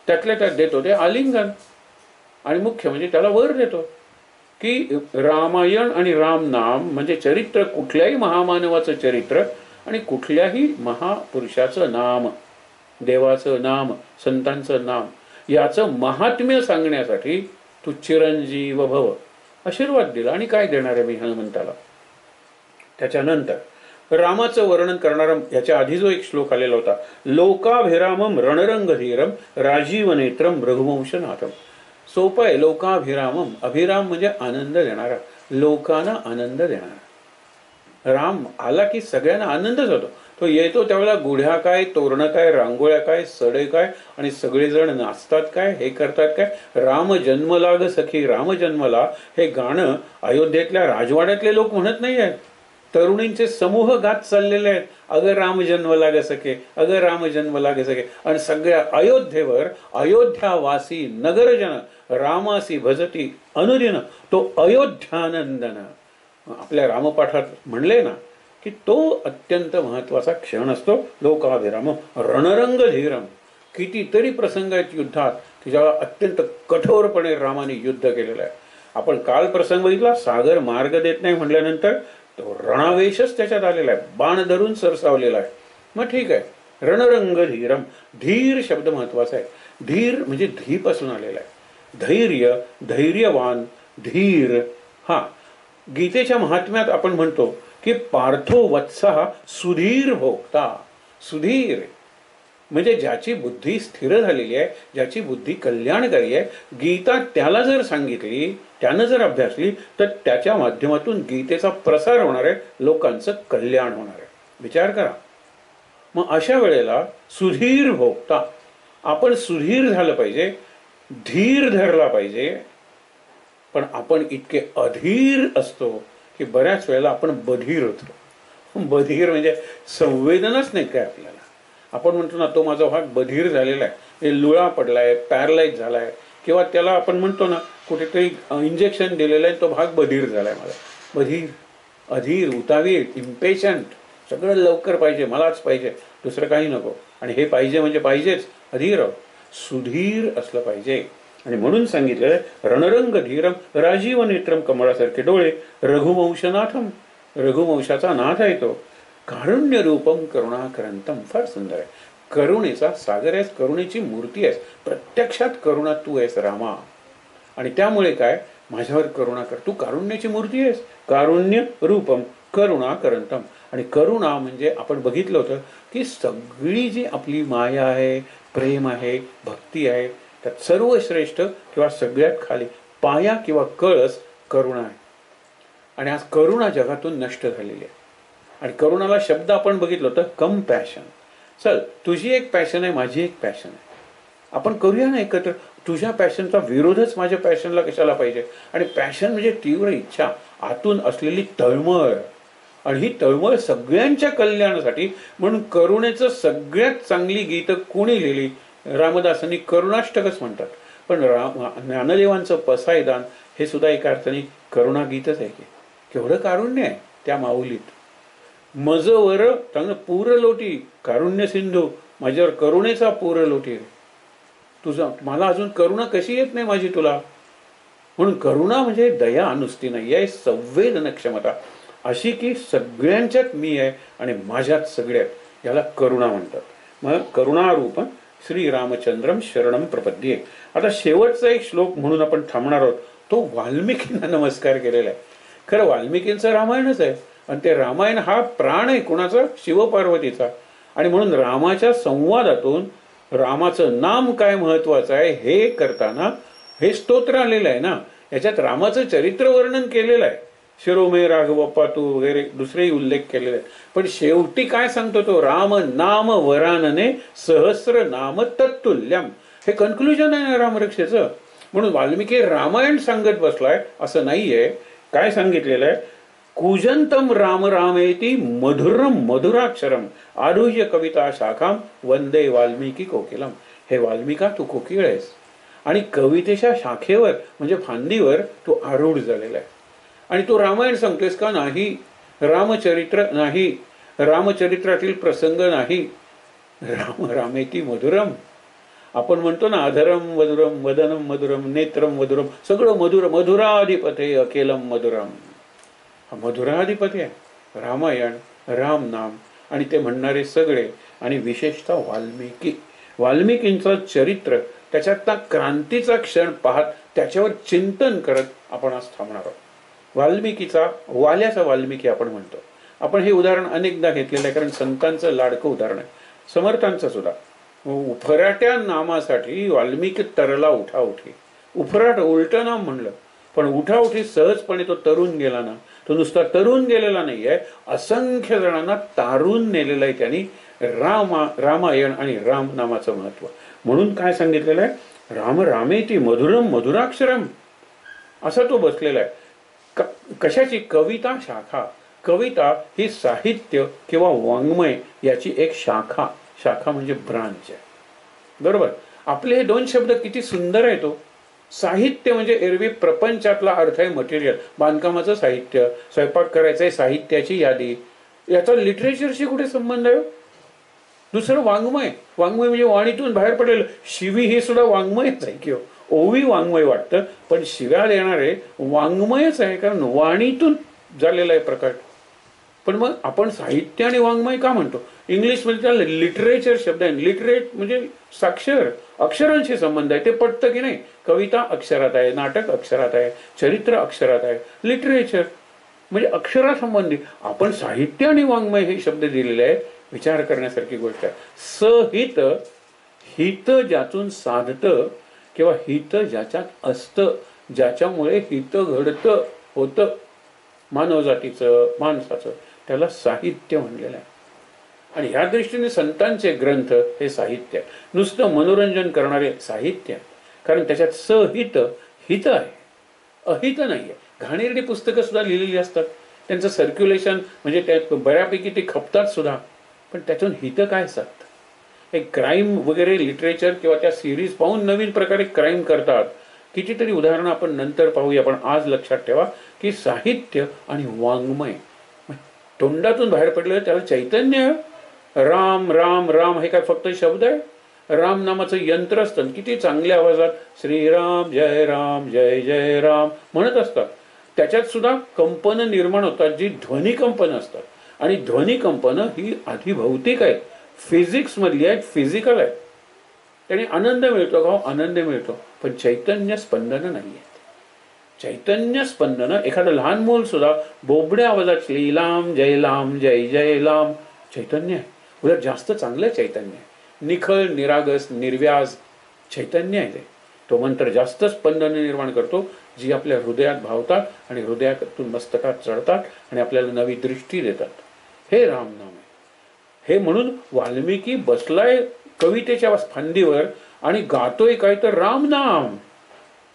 त्यातल्या त्यात देतो ते आलिंगन, आणि मुख्य म्हणजे त्याला वर देतो की रामायण आणि रामनाम म्हणजे चरित्र, कुठल्याही महामानवाचं चरित्र आणि कुठल्याही महापुरुषाचं नाम, देवाचं नाम, संतांचं नाम, याचं महात्म्य सांगण्यासाठी तू चिरंजीव भव आशीर्वाद दिला. आणि काय देणार आहे मी हनुमंताला. त्याच्यानंतर रामाचं वर्णन करणारा याच्या आधी जो एक श्लोक आलेला होता, लोकाभिरामम रणरंगधीरम राजीवनेत्रम रघुवंशनाथम. सोपं आहे. लोकाभिरामम, अभिराम म्हणजे आनंद देणारा, लोकांना आनंद देणारा. राम आला की सगळ्यांना आनंदच होतो. तो येतो त्यावेळेला गुढ्या काय, तोरणं काय, रांगोळ्या काय, सडे काय, आणि सगळेजण नाचतात काय, हे करतात काय. राम जन्मला ग सखी राम जन्मला, हे गाणं अयोध्येतल्या राजवाड्यातले लोक म्हणत नाही आहेत, तरुणींचे समूह गात चाललेले आहेत. अगं राम जन्मला ग सखे, अगं राम जन्मला ग सखे. आणि सगळ्या अयोध्येवर अयोध्यावासी नगरजन रामासी भजती अनुदिन, तो अयोध्यानंदन. आपल्या रामपाठात म्हणले ना की तो अत्यंत महत्वाचा क्षण असतो. लोकाभिराम रणरंगधीरम. कितीतरी प्रसंग आहेत युद्धात की ज्याला अत्यंत कठोरपणे रामाने युद्ध केलेलं आहे. आपण काल प्रसंग बघितला, सागर मार्ग देत नाही म्हटल्यानंतर तो रणवेशच त्याच्यात आलेला आहे, बाण धरून सरसावलेला आहे. मग ठीक आहे, रणरंगधीरम, धीर शब्द महत्वाचा आहे. धीर म्हणजे धीपासून आलेला आहे. धैर्य, धैर्यवान, धीर. हा गीतेच्या महात्म्यात आपण म्हणतो की पार्थो वत्सः सुधीर भोक्ता. सुधीर म्हणजे ज्याची बुद्धी स्थिर झालेली आहे, ज्याची बुद्धी कल्याणकारी आहे. गीता त्याला जर सांगितली, त्यानं जर अभ्यासली, तर त्याच्या माध्यमातून गीतेचा प्रसार होणार आहे, लोकांचं कल्याण होणार आहे. विचार करा. मग अशा वेळेला सुधीर भोक्ता, आपण सुधीर झालं पाहिजे, धीर धरला पाहिजे. पण आपण इतके अधीर असतो की बऱ्याच वेळेला आपण बधीर होतो. बधीर म्हणजे संवेदनाच नाही काय आपल्याला. आपण म्हणतो ना, तो माझा भाग बधीर झालेला आहे, हे लुळा पडलाय, पॅरलाइज झालाय, किंवा त्याला आपण म्हणतो ना कुठेतरी इंजेक्शन दिलेलं आहे, तो भाग बधीर झालाय माझा. बधीर, अधीर, उतावीर, इम्पेशंट, सगळं लवकर पाहिजे, मलाच पाहिजे, दुसरं काही नको. आणि हे पाहिजे म्हणजे पाहिजेच. अधीर, सुधीर असलं पाहिजे. आणि म्हणून सांगितलेलं रणरंग धीरम राजीव नेत्रम, कमळासारखे डोळे, रघुवंशनाथम, रघुवंशाचा नाथ आहे तो. कारुण्य रूपम करुणाकरंतम, फार सुंदर आहे. करुणेचा सागर आहेस, करुणेची मूर्ती आहेस, प्रत्यक्षात करुणा तू आहेस रामा. आणि त्यामुळे काय, माझ्यावर करुणा कर, तू कारुण्याची मूर्ती आहेस. कारुण्य रूपम करुणाकरंतम. आणि करुणा म्हणजे आपण बघितलं होतं की सगळी जी आपली माया आहे, प्रेम आहे, भक्ती आहे, त्यात सर्वश्रेष्ठ किंवा सगळ्यात खाली पाया किंवा कळस करुणा आहे. आणि आज करुणा जगातून नष्ट झालेली आहे. आणि करुणाला शब्द आपण बघितलं होतं कंपॅशन. चल, तुझी एक पॅशन आहे, माझी एक पॅशन आहे, आपण करूया ना एकत्र. तुझ्या पॅशनचा विरोधच माझ्या पॅशनला कशाला पाहिजे. आणि पॅशन म्हणजे तीव्र इच्छा, आतून असलेली तळमळ. आणि ही तळमळ सगळ्यांच्या कल्याणासाठी. म्हणून करुणेचं सगळ्यात चांगली गीतं कोणी लिहिली, रामदासांनी करुणाष्टकच म्हणतात. पण ज्ञानदेवांचं पसायदान हे सुद्धा एका अर्थाने करुणा गीतच आहे. की केवढं कारुण्य आहे त्या माऊलीत. मजवर चांगलं पूर लोटी, कारुण्य सिंधू, माझ्यावर करुणेचा पूर लोटी. तुझा मला अजून करुणा कशी येत नाही माझी तुला. म्हणून करुणा म्हणजे दया नुसती नाही आहे, संवेदन क्षमता अशी की सगळ्यांच्यात मी आहे आणि माझ्यात सगळ्यात, याला करुणा म्हणतात. मग करुणारूप श्रीरामचंद्रम शरणम प्रपद्ये. आता शेवटचा एक श्लोक म्हणून आपण थांबणार आहोत. तो वाल्मिकींना नमस्कार केलेला आहे. खरं वाल्मिकींचं रामायणच आहे, आणि ते रामायण हा प्राण आहे कोणाचा, शिवपार्वतीचा. आणि म्हणून रामाच्या संवादातून रामाचं नाम काय महत्वाचं आहे हे करताना हे स्तोत्र आलेलं आहे ना. याच्यात रामाचं चरित्र वर्णन केलेलं आहे, शिरोमे राघव पातू वगैरे दुसरेही उल्लेख केलेले आहेत. पण शेवटी काय सांगतो तो, राम नाम वरानने सहस्र नाम तत्तुल्यम. हे कन्क्लुजन आहे ना रामरक्षेचं. म्हणून वाल्मिकी रामायण सांगत बसलाय असं नाहीये. काय सांगितलेलं आहे, कूजंतम राम रामेती मधुरम मधुराक्षरम आरुह्य कविता शाखाम वंदे वाल्मिकी कोकिलम. हे वाल्मिका, तू कोकिळ आहेस आणि कवितेच्या शाखेवर म्हणजे फांदीवर तू आरूढ झालेला आहे. आणि तू रामायण सांगतेस का? नाही. रामचरित्र नाही, रामचरित्रातील प्रसंग नाही. राम रामेती मधुरम. आपण म्हणतो ना, अधरम मधुरम, वदनम मधुरम, नेत्रम मधुरम, सगळं मधुर. मधुराधिपते अखिलम मधुरम. हा मधुराधिपती आहे रामायण, राम नाम आणि ते म्हणणारे सगळे. आणि विशेषतः वाल्मिकी, वाल्मिकींचं चरित्र, त्याच्यातला क्रांतीचा क्षण पाहत त्याच्यावर चिंतन करत आपण आज थांबणार आहोत. वाल्मिकीचा, वाल्याचा वाल्मिकी आपण म्हणतो. आपण हे उदाहरण अनेकदा घेतलेलं आहे, कारण संतांचं लाडकं उदाहरण आहे. समर्थांचं सुद्धा. उफराट्या नामासाठी वाल्मिकी तरला उठाउठी. उफराट उलटं नाम म्हणलं, पण उठाउठी सहजपणे तो तरुण गेला ना. तो नुसता तरुण गेलेला नाहीये, असंख्य जणांना तारून नेलेलं आहे त्यांनी. रामायण आणि राम नामाचं महत्व. म्हणून काय सांगितलेलं आहे? राम रामेती मधुरम मधुराक्षरम, असा तो बसलेला आहे. कशाची? कविता शाखा. कविता ही साहित्य किंवा वाङ्मय याची एक शाखा. शाखा म्हणजे ब्रांच आहे, बरोबर. आपले हे दोन शब्द किती सुंदर आहे. तो साहित्य म्हणजे एरवी प्रपंचातला अर्थ आहे, मटेरियल. बांधकामाचं साहित्य, स्वयंपाक करायचंय साहित्याची यादी. याचा लिटरेचरशी कुठे संबंध आहे? दुसरं वाङ्मय. वाङ्मय म्हणजे वाणीतून बाहेर पडलेलं. शिवी हे सुद्धा वाङ्मयच आहे, किंवा ओवी वाङ्मय वाटतं, पण शिव्या देणारे वाङ्मयच आहे, कारण वाणीतून झालेला आहे प्रकार. पण मग आपण साहित्य आणि वाङ्मय का म्हणतो? इंग्लिशमध्ये त्याला लिटरेचर शब्द आहे. लिटरेट म्हणजे साक्षर, अक्षरांशी संबंध आहे. ते पटतं की नाही? कविता अक्षरात आहे, नाटक अक्षरात आहे, चरित्र अक्षरात आहे. लिटरेचर म्हणजे अक्षरासंबंधी. आपण साहित्य आणि वाङ्मय हे शब्द दिलेले आहेत. विचार करण्यासारखी गोष्ट आहे. सहित, हित ज्यातून साधतं किंवा हित ज्याच्यात असतं, ज्याच्यामुळे हित घडतं होतं मानवजातीचं, माणसाचं, त्याला साहित्य म्हणलेलं आहे. आणि ह्या दृष्टीने संतांचे ग्रंथ हे साहित्य आहे. नुसतं मनोरंजन करणारे साहित्य आहे, कारण त्याच्यात सहित, हित आहे, अहित नाही आहे. घाणेरडी पुस्तकं सुद्धा लिहिलेली असतात, त्यांचं सर्क्युलेशन म्हणजे त्यात बऱ्यापैकी ते खपतात सुद्धा, पण त्यातून हित काय साधतं? एक क्राईम वगैरे लिटरेचर किंवा त्या सिरीज पाहून नवीन प्रकारे क्राईम करतात. कितीतरी उदाहरणं आपण नंतर पाहूया, पण आज लक्षात ठेवा की साहित्य आणि वाङ्मय तोंडातून बाहेर पडलं त्याला चैतन्य. राम राम राम हे काय फक्त शब्द आहे? राम नामाचं यंत्र असतं. किती चांगल्या आवाजात श्रीराम जय जय राम म्हणत असतात. त्याच्यात सुद्धा कंपनं निर्माण होतात, जी ध्वनी कंपनं असतात. आणि ध्वनी कंपनं ही आधी भौतिक आहेत, फिजिक्स मधली आहेत, फिजिकल आहेत. त्याने आनंद मिळतो का? आनंद मिळतो, पण चैतन्य स्पंदनं नाही आहेत. चैतन्य स्पंदनं, एखादं लहान मूल सुद्धा बोबड्या आवाजात श्रीलाम जय जय लाम चैतन्य आहे. उलट जास्त चांगलं चैतन्य आहे, निखळ, निरागस, निर्व्याज चैतन्य आहे ते. तो मंत्र जास्त स्पंदने निर्माण करतो, जी आपल्या हृदयात भावतात आणि हृदयातून मस्तकात चढतात आणि आपल्याला नवी दृष्टी देतात. हे राम नाम आहे. हे म्हणून वाल्मिकी बसलाय कवितेच्या फांदीवर आणि गातोय काय तर राम नाम.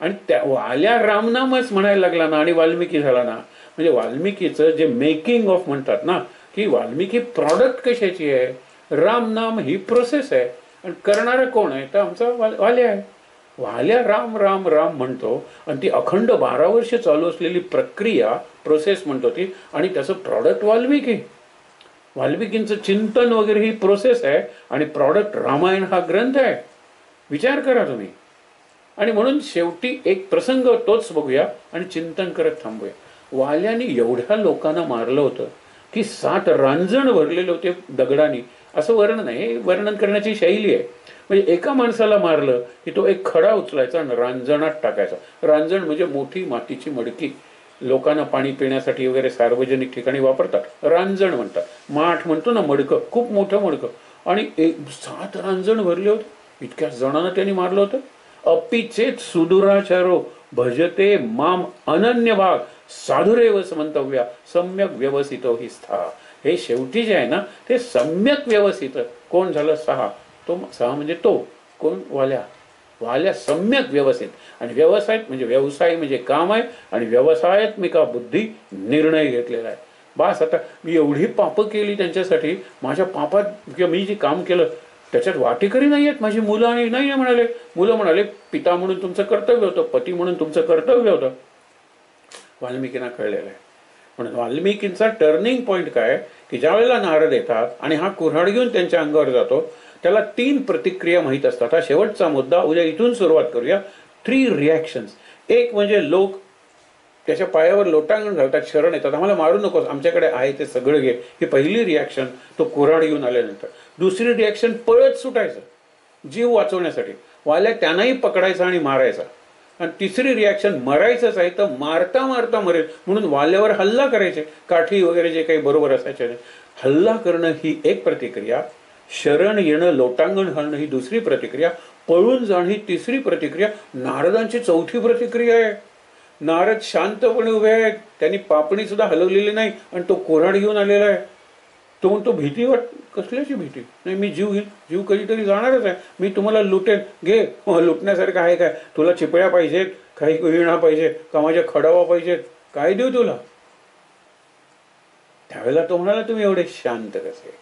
आणि त्या वाल्या रामनामच म्हणायला लागला ना, आणि वाल्मिकी झाला ना. म्हणजे वाल्मिकीचं जे मेकिंग ऑफ म्हणतात ना, की वाल्मिकी प्रॉडक्ट कशाची आहे? राम नाम ही प्रोसेस आहे. आणि करणारा कोण आहे? तर आमचा वाल्या आहे. वाल्या राम राम राम म्हणतो, आणि ती अखंड 12 वर्ष चालू असलेली प्रक्रिया, प्रोसेस म्हणतो ती, आणि त्याचं प्रॉडक्ट वाल्मिकी. वाल्मिकींचं चिंतन वगैरे ही प्रोसेस आहे, आणि प्रॉडक्ट रामायण हा ग्रंथ आहे. विचार करा तुम्ही. आणि म्हणून शेवटी एक प्रसंग तोच बघूया आणि चिंतन करत थांबूया. वाल्याने एवढ्या लोकांना मारलं होतं की 7 रांजण भरलेले होते दगडाने. असं वर्णन आहे, वर्णन करण्याची शैली आहे. म्हणजे एका माणसाला मारलं की तो एक खडा उचलायचा आणि रांजणात टाकायचा. रांजण म्हणजे मोठी मातीची मडकी, लोकांना पाणी पिण्यासाठी वगैरे सार्वजनिक ठिकाणी वापरतात, रांजण म्हणतात. माठ म्हणतो ना, मडकं, खूप मोठं मडकं. आणि 7 रांजण भरले होते. इतक्या जणांना त्यांनी मारलं होतं. अपिचेत सुदुराचारो भजते माम अनन्य भाग साधुरेव समंतव्या सम्यक व्यवसितो हि स्था. हे शेवटी जे आहे ना, ते सम्यक व्यवसित कोण झालं? 6. तो 6 म्हणजे तो कोण? वाल्या. वाल्या सम्यक व्यवस्थित. आणि व्यवसाय म्हणजे काम आहे, आणि व्यवसायात्मिका बुद्धी निर्णय घेतलेला आहे. बास, आता मी एवढी पापं केली त्यांच्यासाठी, माझ्या पापात किंवा मी जे काम केलं त्याच्यात वाटेकरी नाही आहेत माझी मुलं. आणि नाही म्हणाले, मुलं म्हणाले पिता म्हणून तुमचं कर्तव्य होतं, पती म्हणून तुमचं कर्तव्य होतं. वाल्मिकींना कळलेलं आहे. म्हणून वाल्मिकींचा टर्निंग पॉईंट काय की ज्या वेळेला नारद येतात आणि हा कुऱ्हाड घेऊन त्यांच्या अंगावर जातो, त्याला 3 प्रतिक्रिया माहीत असतात. हा शेवटचा मुद्दा, उद्या इथून सुरुवात करूया. 3 रिॲक्शन्स. एक म्हणजे लोक त्याच्या पायावर लोटांगण घालतात, शरण येतात, आम्हाला मारू नकोस, आमच्याकडे आहे ते सगळं घे. ही पहिली रिॲक्शन, तो कुऱ्हाड घेऊन आल्यानंतर. दुसरी रिॲक्शन, पळत सुटायचं जीव वाचवण्यासाठी. वाल्या त्यांनाही पकडायचा आणि मारायचा. आणि तिसरी रिॲक्शन, मरायचंच आहे तर मारता मारता मरेल म्हणून वाल्यावर हल्ला करायचे, काठी वगैरे जे काही बरोबर असायचे हल्ला करणं ही एक प्रतिक्रिया, शरण येणं लोटांगण घालणं ही दुसरी प्रतिक्रिया, पळून जाणं ही तिसरी प्रतिक्रिया, नारदांची चौथी प्रतिक्रिया आहे. नारद शांतपणे उभे आहेत, त्यांनी पापणी सुद्धा हलवलेली नाही, आणि तो कोऱ्हाड घेऊन आलेला आहे. तो म्हणतो भीती कसल्याची भीती नाही, मी जीव घेईन, जीव कधीतरी जाणारच आहे, मी तुम्हाला लुटेन, घे. लुटण्यासारखं आहे काय, तुला चिपळ्या पाहिजेत, काही विणा पाहिजे का, माझ्या खडावा पाहिजेत, काय देऊ तुला. त्यावेळेला तो म्हणाला तुम्ही एवढे शांत कसे.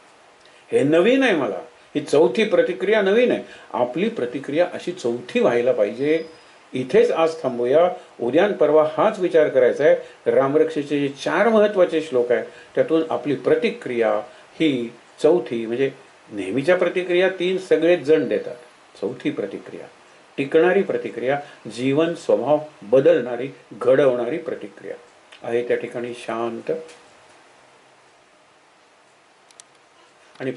हे नवीन आहे मला, ही चौथी प्रतिक्रिया नवीन आहे. आपली प्रतिक्रिया अशी चौथी व्हायला पाहिजे. इथेच आज थांबूया. उद्या परवा हाच विचार करायचा आहे. रामरक्षेचे जे 4 महत्वाचे श्लोक आहेत त्यातून आपली प्रतिक्रिया ही चौथी, म्हणजे नेहमीच्या प्रतिक्रिया 3 सगळेच जण देतात, चौथी प्रतिक्रिया, टिकणारी प्रतिक्रिया, जीवन स्वभाव बदलणारी घडवणारी प्रतिक्रिया आहे. त्या ठिकाणी शांत आणि